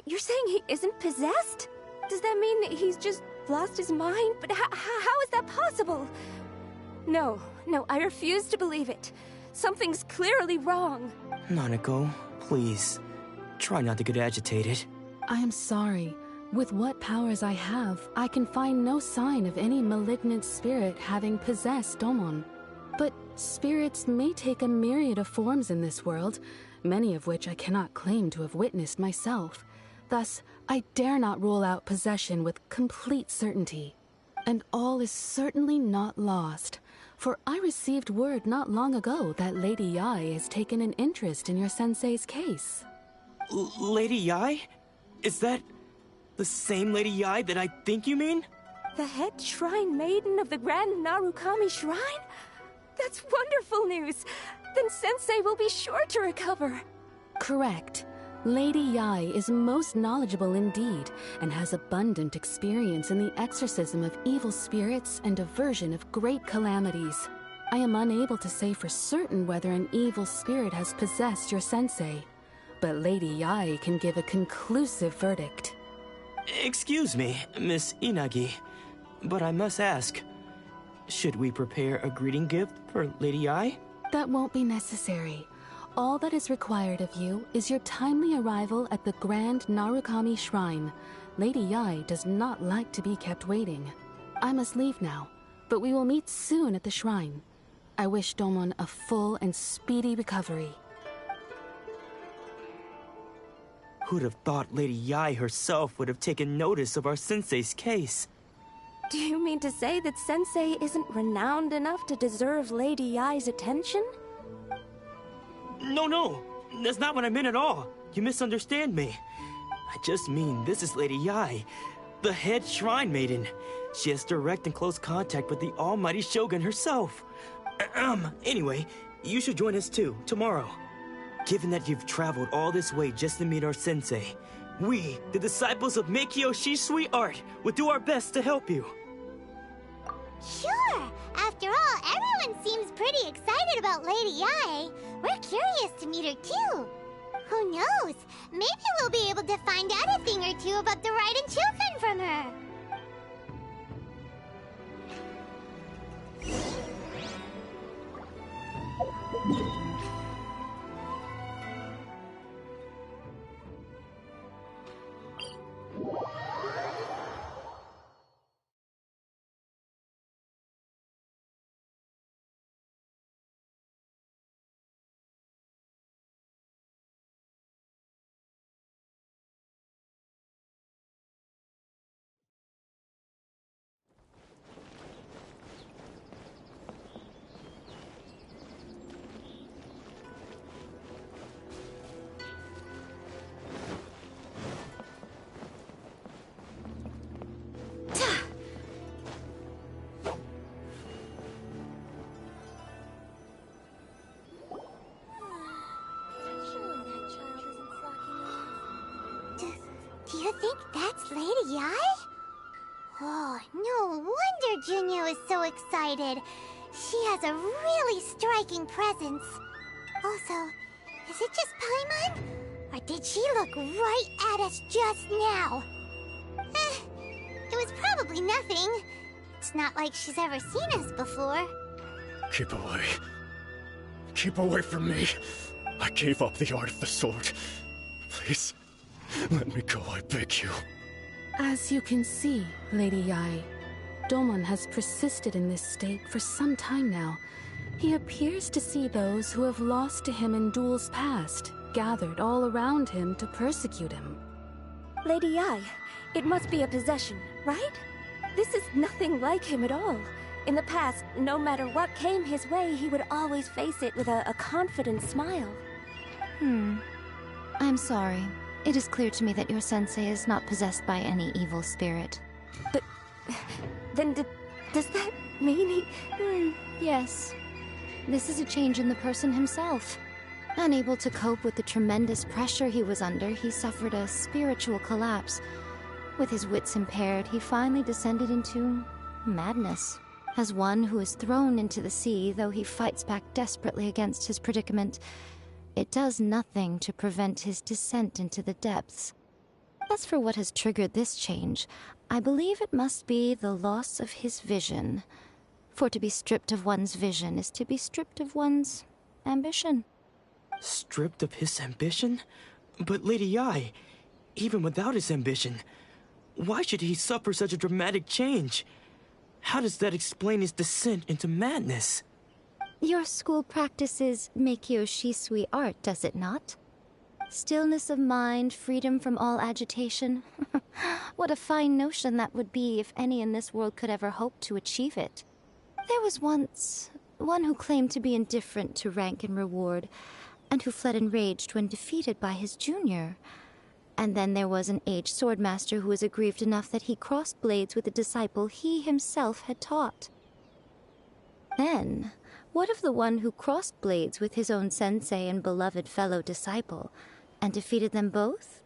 Speaker 16: You're saying he isn't possessed? Does that mean that he's just lost his mind? But how is that possible? No, I refuse to believe it. Something's clearly wrong.
Speaker 11: Nanako, please. Try not to get agitated.
Speaker 17: I am sorry. With what powers I have, I can find no sign of any malignant spirit having possessed Domon. But spirits may take a myriad of forms in this world, many of which I cannot claim to have witnessed myself. Thus, I dare not rule out possession with complete certainty. And all is certainly not lost, for I received word not long ago that Lady Yae has taken an interest in your sensei's case.
Speaker 11: Lady Yae? Is that the same Lady Yae that I think you mean?
Speaker 16: The head shrine maiden of the Grand Narukami Shrine? That's wonderful news! Then Sensei will be sure to recover.
Speaker 17: Correct. Lady Yae is most knowledgeable indeed, and has abundant experience in the exorcism of evil spirits and aversion of great calamities. I am unable to say for certain whether an evil spirit has possessed your sensei, but Lady Yae can give a conclusive verdict.
Speaker 11: Excuse me, Miss Inagi, but I must ask, should we prepare a greeting gift for Lady Yae?
Speaker 17: That won't be necessary. All that is required of you is your timely arrival at the Grand Narukami Shrine. Lady Yae does not like to be kept waiting. I must leave now, but we will meet soon at the shrine. I wish Domon a full and speedy recovery.
Speaker 11: Who'd have thought Lady Yae herself would have taken notice of our sensei's case?
Speaker 16: Do you mean to say that Sensei isn't renowned enough to deserve Lady Yae's attention?
Speaker 11: No, that's not what I meant at all. You misunderstand me. I just mean this is Lady Yae, the head shrine maiden. She has direct and close contact with the almighty Shogun herself. Anyway, you should join us too, tomorrow. Given that you've traveled all this way just to meet our sensei, we, the disciples of Meikyo Shisui art, will do our best to help you.
Speaker 4: Sure! After all, everyone seems pretty excited about Lady Yae. We're curious to meet her too. Who knows? Maybe we'll be able to find out a thing or two about the Raiden children from her. Do you think that's Lady Yae? Oh, no wonder Junyo is so excited. She has a really striking presence. Also, is it just Paimon? Or did she look right at us just now? It was probably nothing. It's not like she's ever seen us before.
Speaker 18: Keep away. Keep away from me. I gave up the art of the sword. Please, let me go, I beg you.
Speaker 17: As you can see, Lady Yae, Domon has persisted in this state for some time now. He appears to see those who have lost to him in duels past, gathered all around him to persecute him.
Speaker 16: Lady Ai, it must be a possession, right? This is nothing like him at all. In the past, no matter what came his way, he would always face it with a confident smile.
Speaker 19: I'm sorry. It is clear to me that your sensei is not possessed by any evil spirit.
Speaker 16: But then does that mean he...
Speaker 19: Yes. This is a change in the person himself. Unable to cope with the tremendous pressure he was under, he suffered a spiritual collapse. With his wits impaired, he finally descended into madness. As one who is thrown into the sea, though he fights back desperately against his predicament, it does nothing to prevent his descent into the depths. As for what has triggered this change, I believe it must be the loss of his vision. For to be stripped of one's vision is to be stripped of one's ambition.
Speaker 11: Stripped of his ambition? But Lady Ai, even without his ambition, why should he suffer such a dramatic change? How does that explain his descent into madness?
Speaker 19: Your school practices Meikyo Shisui art, does it not? Stillness of mind, freedom from all agitation. What a fine notion that would be if any in this world could ever hope to achieve it. There was once one who claimed to be indifferent to rank and reward, and who fled enraged when defeated by his junior. And then there was an aged swordmaster who was aggrieved enough that he crossed blades with a disciple he himself had taught. Then, what of the one who crossed blades with his own sensei and beloved fellow disciple, and defeated them both?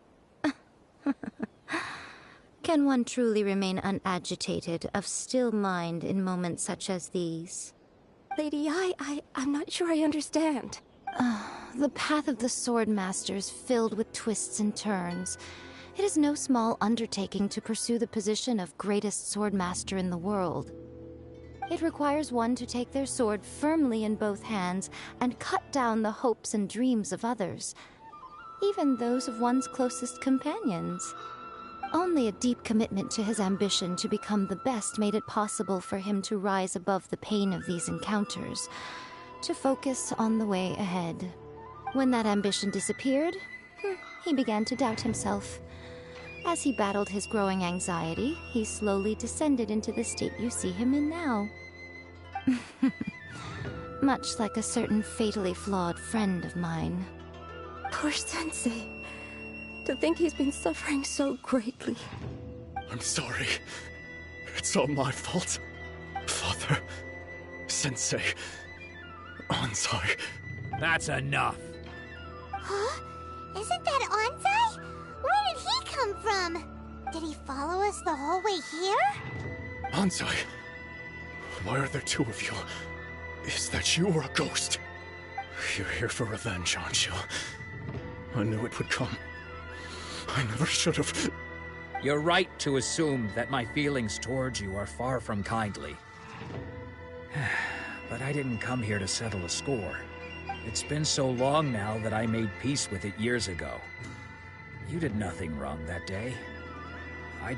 Speaker 19: Can one truly remain unagitated, of still mind in moments such as these?
Speaker 16: Lady Ai, I'm not sure I understand.
Speaker 19: The path of the Swordmaster is filled with twists and turns. It is no small undertaking to pursue the position of greatest Swordmaster in the world. It requires one to take their sword firmly in both hands and cut down the hopes and dreams of others, even those of one's closest companions. Only a deep commitment to his ambition to become the best made it possible for him to rise above the pain of these encounters, to focus on the way ahead. When that ambition disappeared, he began to doubt himself. As he battled his growing anxiety, he slowly descended into the state you see him in now. Much like a certain fatally flawed friend of mine.
Speaker 16: Poor Sensei. To think he's been suffering so greatly.
Speaker 18: I'm sorry. It's all my fault. Father, Sensei, Ansai.
Speaker 15: That's enough.
Speaker 4: Huh? Isn't that Ansai? Where did he come from? Did he follow us the whole way here?
Speaker 18: Ansai, why are there two of you? Is that you or a ghost? You're here for revenge, aren't you? I knew it would come. I never should have.
Speaker 15: You're right to assume that my feelings towards you are far from kindly. But I didn't come here to settle a score. It's been so long now that I made peace with it years ago. You did nothing wrong that day. I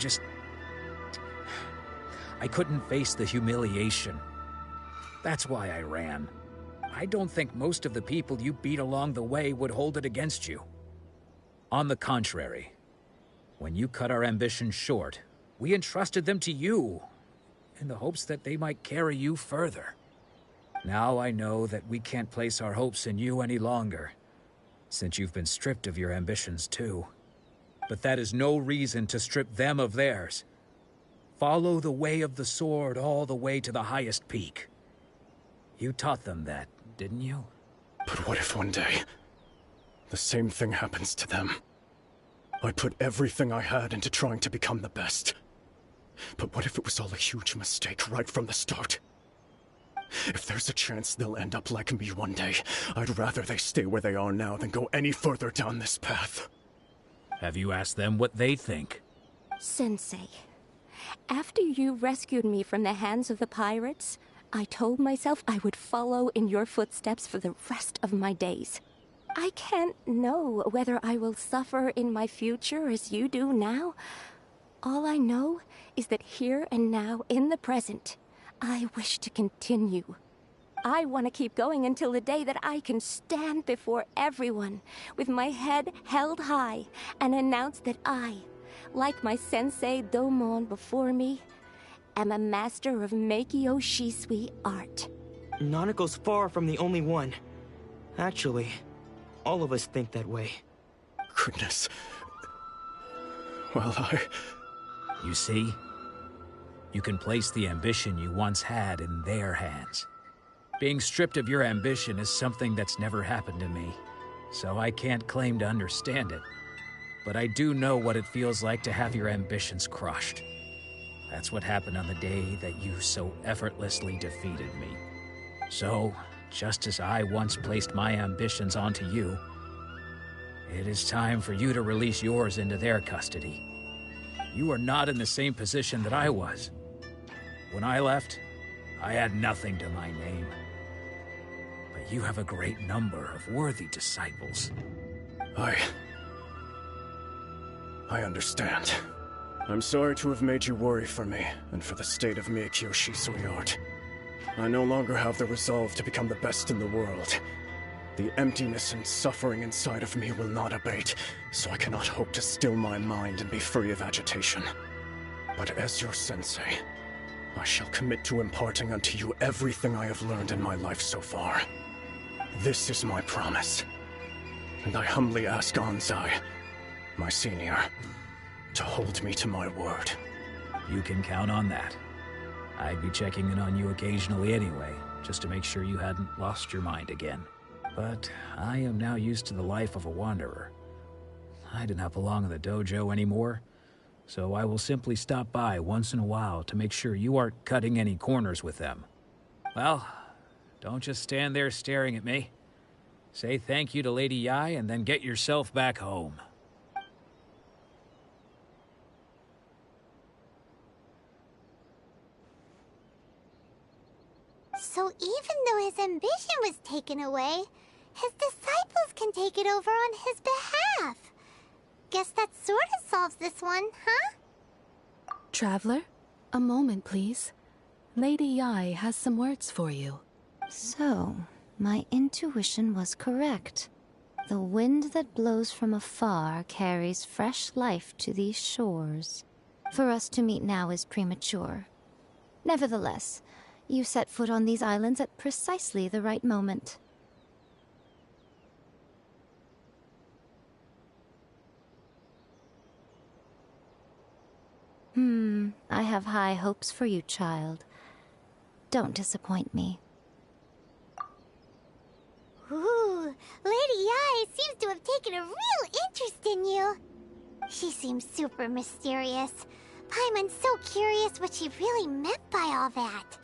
Speaker 15: couldn't face the humiliation. That's why I ran. I don't think most of the people you beat along the way would hold it against you. On the contrary, when you cut our ambitions short, we entrusted them to you, in the hopes that they might carry you further. Now I know that we can't place our hopes in you any longer, since you've been stripped of your ambitions too. But that is no reason to strip them of theirs. Follow the way of the sword all the way to the highest peak. You taught them that, didn't you?
Speaker 18: But what if one day, the same thing happens to them? I put everything I had into trying to become the best. But what if it was all a huge mistake right from the start? If there's a chance they'll end up like me one day, I'd rather they stay where they are now than go any further down this path.
Speaker 15: Have you asked them what they think?
Speaker 16: Sensei, after you rescued me from the hands of the pirates, I told myself I would follow in your footsteps for the rest of my days. I can't know whether I will suffer in my future as you do now, All I know is that here and now, in the present, I wish to continue. I want to keep going until the day that I can stand before everyone with my head held high and announce that I, like my sensei Domon before me, am a master of Meikyo Shisui art.
Speaker 11: Nanako's far from the only one. Actually, all of us think that way.
Speaker 18: Goodness. Well,
Speaker 15: You see? You can place the ambition you once had in their hands. Being stripped of your ambition is something that's never happened to me, so I can't claim to understand it. But I do know what it feels like to have your ambitions crushed. That's what happened on the day that you so effortlessly defeated me. So, just as I once placed my ambitions onto you, it is time for you to release yours into their custody. You are not in the same position that I was. When I left, I had nothing to my name. But you have a great number of worthy disciples.
Speaker 18: I understand. I'm sorry to have made you worry for me, and for the state of Meikyo Shisui art. I no longer have the resolve to become the best in the world. The emptiness and suffering inside of me will not abate, so I cannot hope to still my mind and be free of agitation. But as your sensei, I shall commit to imparting unto you everything I have learned in my life so far. This is my promise. And I humbly ask Anzai, my senior, to hold me to my word.
Speaker 15: You can count on that. I'd be checking in on you occasionally anyway, just to make sure you hadn't lost your mind again. But I am now used to the life of a wanderer. I do not belong in the dojo anymore, so I will simply stop by once in a while to make sure you aren't cutting any corners with them. Well, don't just stand there staring at me. Say thank you to Lady Yai and then get yourself back home.
Speaker 4: So even though his ambition was taken away, his disciples can take it over on his behalf. Guess that sort of solves this one, huh?
Speaker 17: Traveler, a moment, please. Lady Yai has some words for you.
Speaker 19: So, my intuition was correct. The wind that blows from afar carries fresh life to these shores. For us to meet now is premature. Nevertheless, you set foot on these islands at precisely the right moment. I have high hopes for you, child. Don't disappoint me.
Speaker 4: Ooh, Lady Yai seems to have taken a real interest in you. She seems super mysterious. Paimon's so curious what she really meant by all that.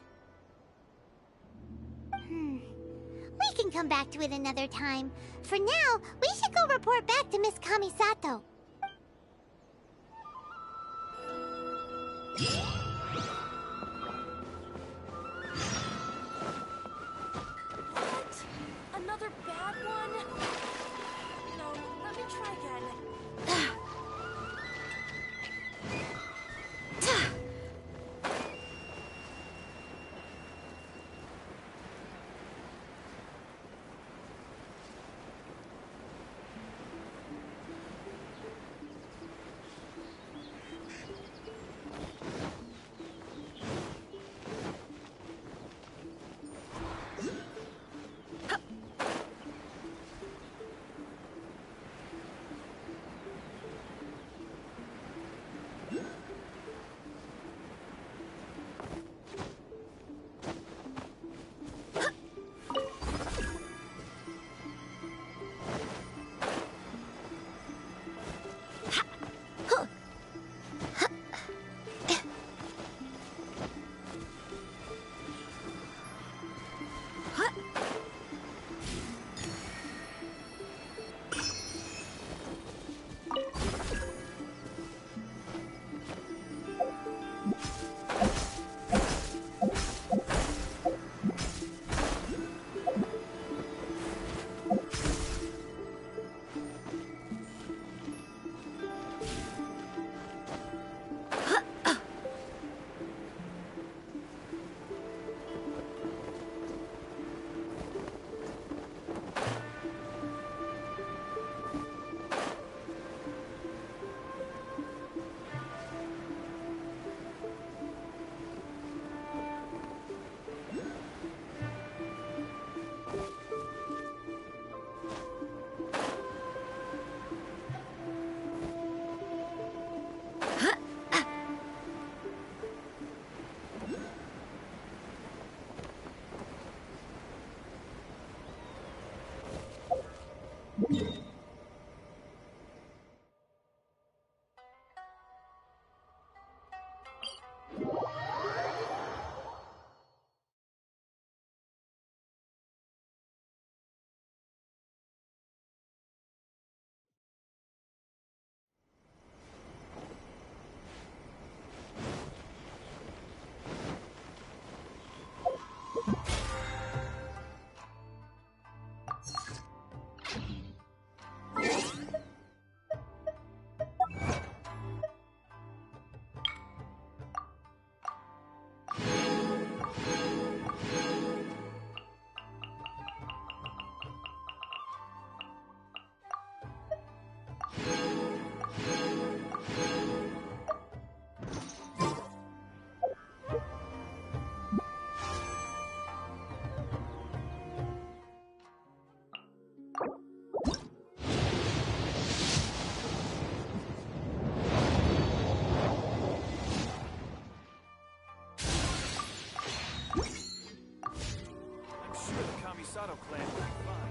Speaker 4: We can come back to it another time. For now, we should go report back to Miss Kamisato.
Speaker 16: What? Another bad one? No, let me try again.
Speaker 13: Sato clan will be fine.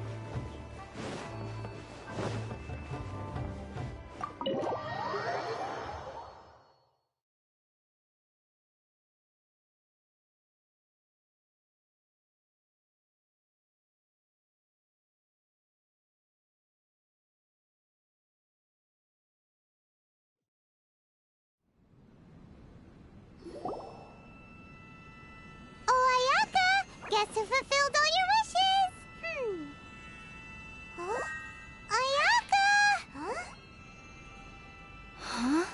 Speaker 4: Oh, Ayaka! Guess who fulfilled all your wishes? Huh? Ayaka! Huh?
Speaker 19: Huh?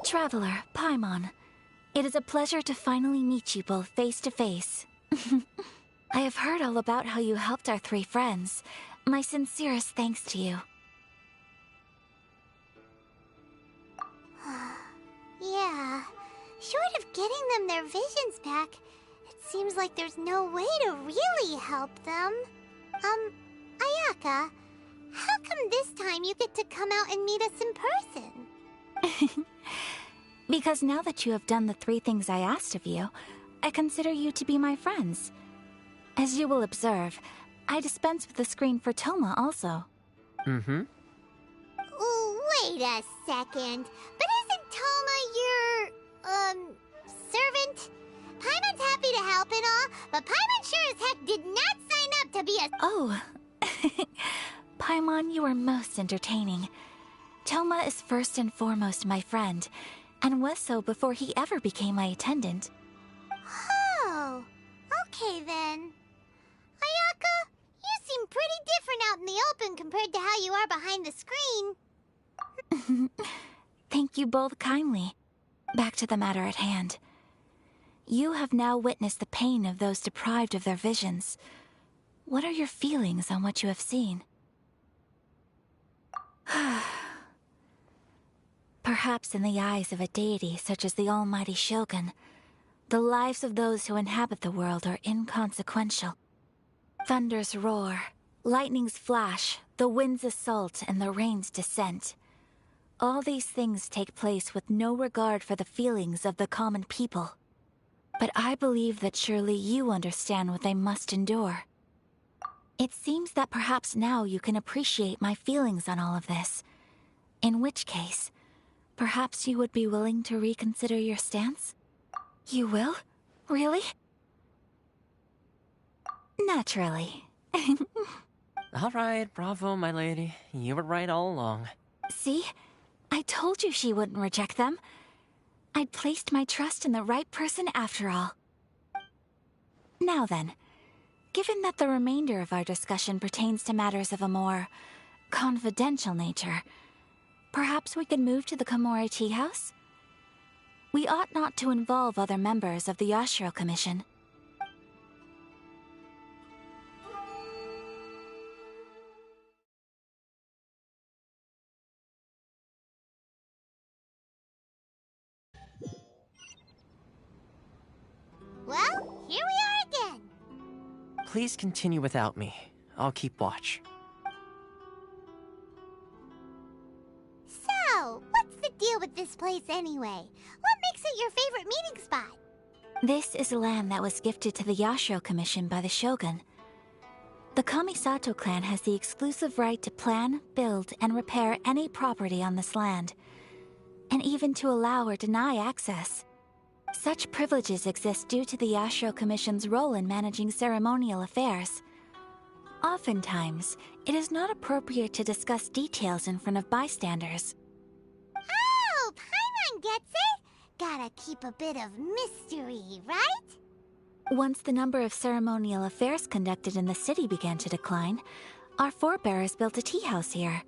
Speaker 2: Traveler, Paimon, it is a pleasure to finally meet you both face to face. I have heard all about how you helped our three friends. My sincerest thanks to you.
Speaker 4: Yeah. Short of getting them their visions back, it seems like there's no way to really help them. Ayaka, how come this time you get to come out and meet us in person?
Speaker 2: Because now that you have done the three things I asked of you, I consider you to be my friends. As you will observe, I dispense with the screen for Toma also.
Speaker 6: Mm-hmm.
Speaker 4: Oh, wait a second. But isn't Toma your, servant? Paimon's happy to help and all, but Paimon sure as heck did not sign up to be a—
Speaker 2: Oh. Paimon, you are most entertaining. Toma is first and foremost my friend, and was so before he ever became my attendant.
Speaker 4: Oh, okay then. Ayaka, you seem pretty different out in the open compared to how you are behind the screen.
Speaker 2: Thank you both kindly. Back to the matter at hand. You have now witnessed the pain of those deprived of their visions. What are your feelings on what you have seen? Perhaps in the eyes of a deity such as the almighty Shogun, the lives of those who inhabit the world are inconsequential. Thunders roar, lightnings flash, the winds assault, and the rains descent. All these things take place with no regard for the feelings of the common people. But I believe that surely you understand what they must endure. It seems that perhaps now you can appreciate my feelings on all of this. In which case, perhaps you would be willing to reconsider your stance? You will? Really? Naturally.
Speaker 6: All right, bravo, my lady. You were right all along.
Speaker 2: See? I told you she wouldn't reject them. I'd placed my trust in the right person after all. Now then, given that the remainder of our discussion pertains to matters of a more confidential nature, perhaps we could move to the Komore Tea House? We ought not to involve other members of the Yashiro Commission.
Speaker 4: Well, here we are again.
Speaker 6: Please continue without me. I'll keep watch.
Speaker 4: So, what's the deal with this place anyway? What makes it your favorite meeting spot?
Speaker 2: This is land that was gifted to the Yashiro Commission by the Shogun. The Kamisato clan has the exclusive right to plan, build, and repair any property on this land, and even to allow or deny access. Such privileges exist due to the Yashiro Commission's role in managing ceremonial affairs. Oftentimes, it is not appropriate to discuss details in front of bystanders.
Speaker 4: Oh, Paimon gets it! Gotta keep a bit of mystery, right?
Speaker 2: Once the number of ceremonial affairs conducted in the city began to decline, our forebears built a tea house here.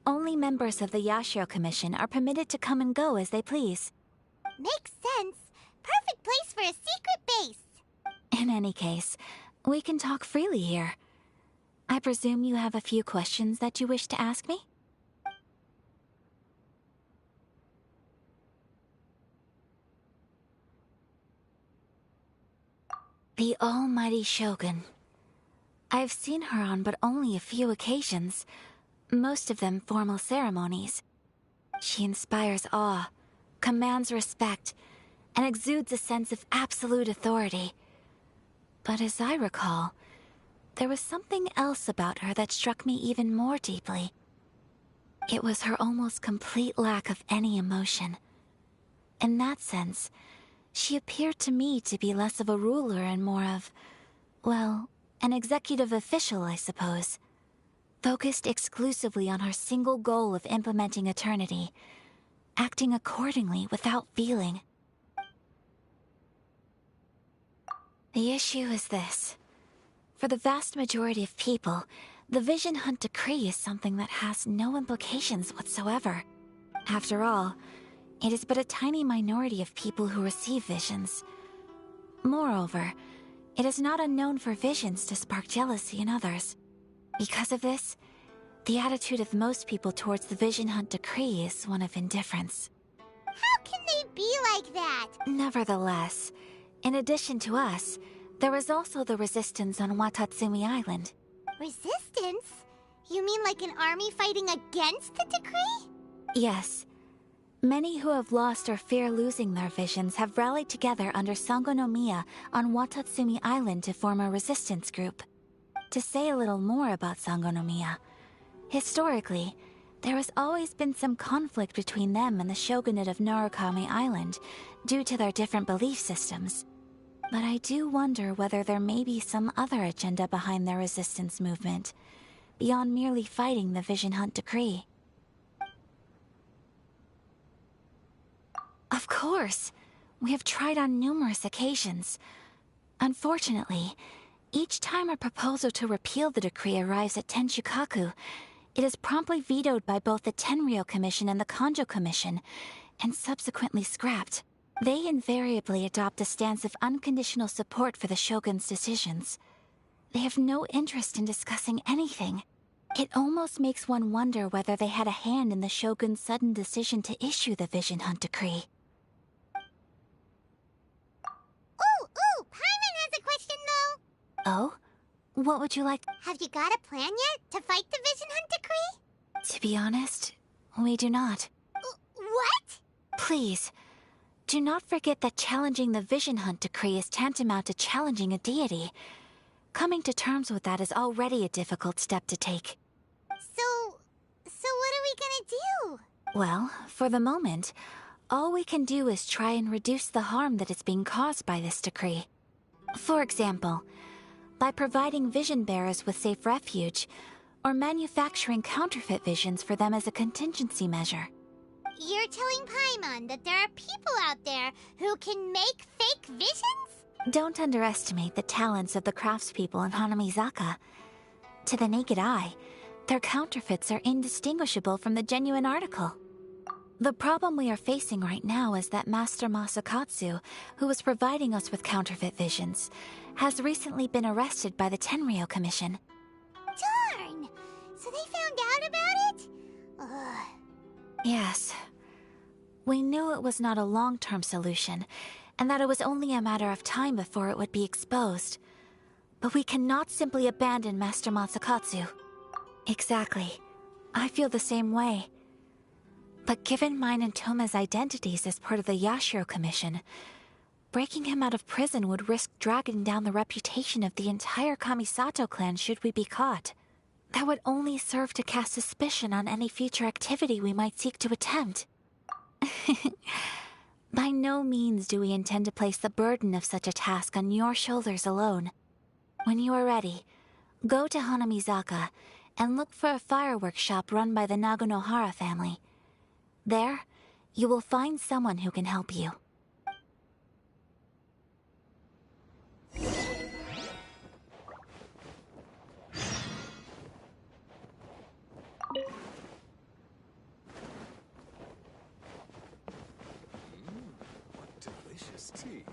Speaker 2: Only members of the Yashiro Commission are permitted to come and go as they please.
Speaker 4: Makes sense. Perfect place for a secret base.
Speaker 2: In any case, we can talk freely here. I presume you have a few questions that you wish to ask me? The almighty Shogun. I've seen her on but only a few occasions, most of them formal ceremonies. She inspires awe, commands respect, and exudes a sense of absolute authority. But as I recall, there was something else about her that struck me even more deeply. It was her almost complete lack of any emotion. In that sense, she appeared to me to be less of a ruler and more of, well, an executive official, I suppose. Focused exclusively on her single goal of implementing eternity, acting accordingly without feeling. The issue is this. For the vast majority of people, the Vision Hunt Decree is something that has no implications whatsoever. After all, it is but a tiny minority of people who receive visions. Moreover, it is not unknown for visions to spark jealousy in others. Because of this, the attitude of most people towards the Vision Hunt Decree is one of indifference.
Speaker 4: How can they be like that?
Speaker 2: Nevertheless, in addition to us, there is also the resistance on Watatsumi Island.
Speaker 4: Resistance? You mean like an army fighting against the decree?
Speaker 2: Yes. Many who have lost or fear losing their visions have rallied together under Sangonomiya on Watatsumi Island to form a resistance group. To say a little more about Sangonomiya, historically, there has always been some conflict between them and the shogunate of Narukami Island due to their different belief systems. But I do wonder whether there may be some other agenda behind their resistance movement, beyond merely fighting the Vision Hunt Decree. Of course! We have tried on numerous occasions. Unfortunately, each time a proposal to repeal the decree arrives at Tenshukaku, it is promptly vetoed by both the Tenryou Commission and the Kanjo Commission, and subsequently scrapped. They invariably adopt a stance of unconditional support for the Shogun's decisions. They have no interest in discussing anything. It almost makes one wonder whether they had a hand in the Shogun's sudden decision to issue the Vision Hunt Decree.
Speaker 4: Ooh! Paimon has a question, though!
Speaker 2: Oh? What would you like?
Speaker 4: Have you got a plan yet to fight the Vision Hunt Decree?
Speaker 2: To be honest, we do not.
Speaker 4: What?
Speaker 2: Please, do not forget that challenging the Vision Hunt Decree is tantamount to challenging a deity. Coming to terms with that is already a difficult step to take.
Speaker 4: So what are we gonna do?
Speaker 2: Well, for the moment, all we can do is try and reduce the harm that is being caused by this decree. For example, by providing vision bearers with safe refuge, or manufacturing counterfeit visions for them as a contingency measure.
Speaker 4: You're telling Paimon that there are people out there who can make fake visions?
Speaker 2: Don't underestimate the talents of the craftspeople in Hanamizaka. To the naked eye, their counterfeits are indistinguishable from the genuine article. The problem we are facing right now is that Master Masakatsu, who was providing us with counterfeit visions, has recently been arrested by the Tenryou Commission.
Speaker 4: Darn! So they found out about it? Ugh.
Speaker 2: Yes. We knew it was not a long-term solution, and that it was only a matter of time before it would be exposed. But we cannot simply abandon Master Masakatsu. Exactly. I feel the same way. But given mine and Toma's identities as part of the Yashiro Commission, breaking him out of prison would risk dragging down the reputation of the entire Kamisato clan should we be caught. That would only serve to cast suspicion on any future activity we might seek to attempt. By no means do we intend to place the burden of such a task on your shoulders alone. When you are ready, go to Hanamizaka and look for a fireworks shop run by the Naganohara family. There, you will find someone who can help you.
Speaker 1: What delicious tea.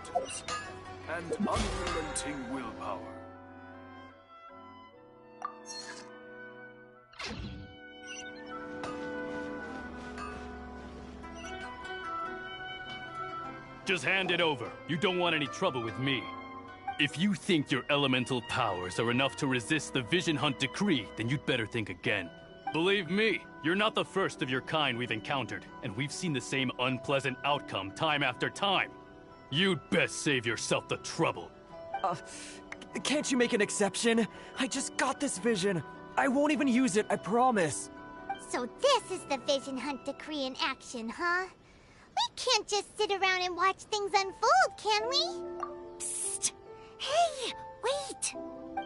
Speaker 13: fundamentals and unrelenting willpower.
Speaker 20: Just hand it over. You don't want any trouble with me. If you think your elemental powers are enough to resist the Vision Hunt decree, then you'd better think again. Believe me, you're not the first of your kind we've encountered, and we've seen the same unpleasant outcome time after time. You'd best save yourself the trouble.
Speaker 11: Can't you make an exception? I just got this vision. I won't even use it, I promise.
Speaker 4: So this is the Vision Hunt decree in action, huh? We can't just sit around and watch things unfold, can we? Psst! Hey, wait!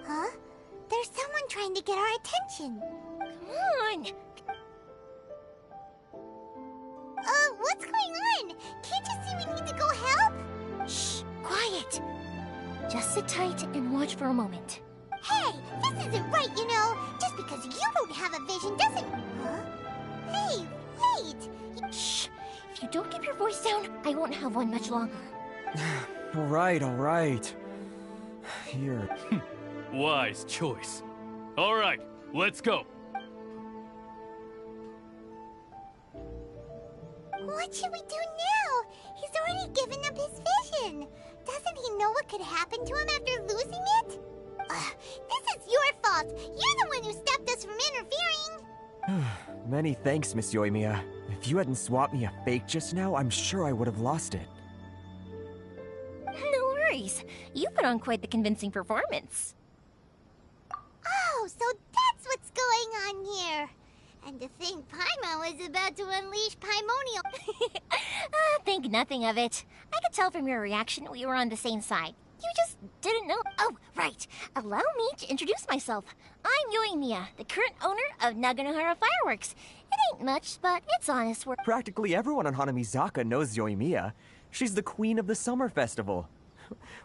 Speaker 4: Huh? There's someone trying to get our attention. Come on! What's going on? Can't you see we need to go help? Shh, quiet. Just sit tight and watch for a moment. Hey, this isn't right, you know. Just because you don't have a vision doesn't... Huh? Hey, wait! Shh! If you don't keep your voice down, I won't have one much longer.
Speaker 11: All right. Here.
Speaker 20: Wise choice. All right, let's go.
Speaker 4: What should we do now? He's already given up his vision. Doesn't he know what could happen to him after losing it? This is your fault. You're the one who stopped us from interfering.
Speaker 11: Many thanks, Miss Yoimiya. If you hadn't swapped me a fake just now, I'm sure I would have lost it.
Speaker 21: No worries. You put on quite the convincing performance.
Speaker 4: Oh, so that's what's going on here. And to think Paimon was about to unleash Paimonial.
Speaker 21: Think nothing of it. I could tell from your reaction we were on the same side. You just didn't know. Oh, right. Allow me to introduce myself. I'm Yoimiya, the current owner of Naganohara Fireworks. It ain't much, but it's honest work.
Speaker 11: Practically everyone on Hanamizaka knows Yoimiya. She's the queen of the summer festival.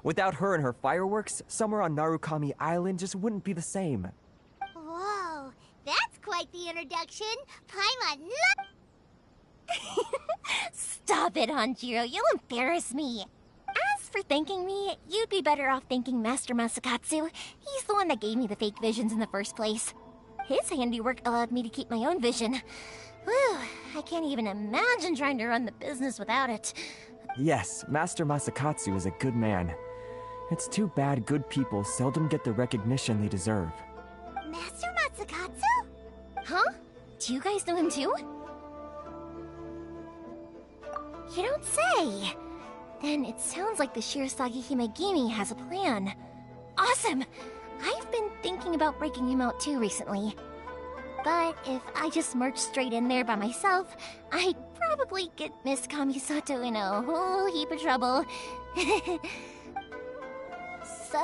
Speaker 11: Without her and her fireworks, summer on Narukami Island just wouldn't be the same.
Speaker 4: Whoa, that's quite the introduction. Paimon,
Speaker 21: Stop it, Hanjiro. You'll embarrass me. As for thanking me, you'd be better off thanking Master Masakatsu. He's the one that gave me the fake visions in the first place. His handiwork allowed me to keep my own vision. Whew, I can't even imagine trying to run the business without it.
Speaker 11: Yes, Master Masakatsu is a good man. It's too bad good people seldom get the recognition they deserve.
Speaker 4: Master Masakatsu?
Speaker 21: Huh? Do you guys know him too? You don't say! Then it sounds like the Shirasagi Himegimi has a plan. Awesome! I've been thinking about breaking him out too recently. But if I just marched straight in there by myself, I'd probably get Miss Kamisato in a whole heap of trouble. So,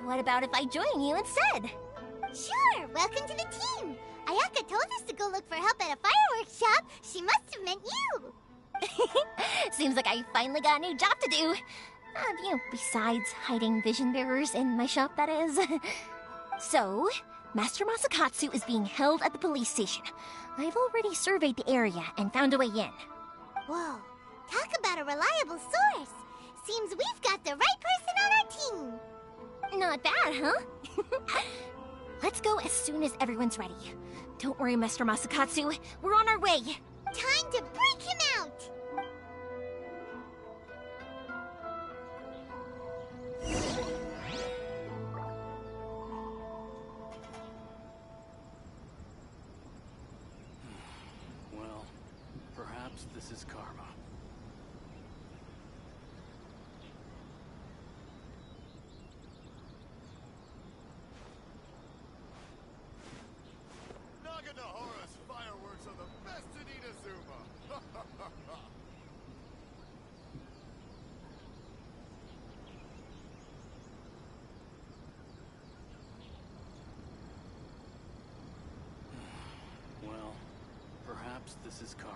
Speaker 21: what about if I join you instead?
Speaker 4: Sure, welcome to the team. Ayaka told us to go look for help at a fireworks shop. She must have meant you.
Speaker 21: Seems like I finally got a new job to do. Besides hiding vision bearers in my shop, that is. So, Master Masakatsu is being held at the police station. I've already surveyed the area and found a way in.
Speaker 4: Whoa, talk about a reliable source. Seems we've got the right person on our team.
Speaker 21: Not bad, huh? Let's go as soon as everyone's ready. Don't worry, Master Masakatsu. We're on our way.
Speaker 4: Time to break him out!
Speaker 20: Well, perhaps this is karma.
Speaker 22: Naganohara's fireworks are the best in Inazuma!
Speaker 20: Well, perhaps this is karma.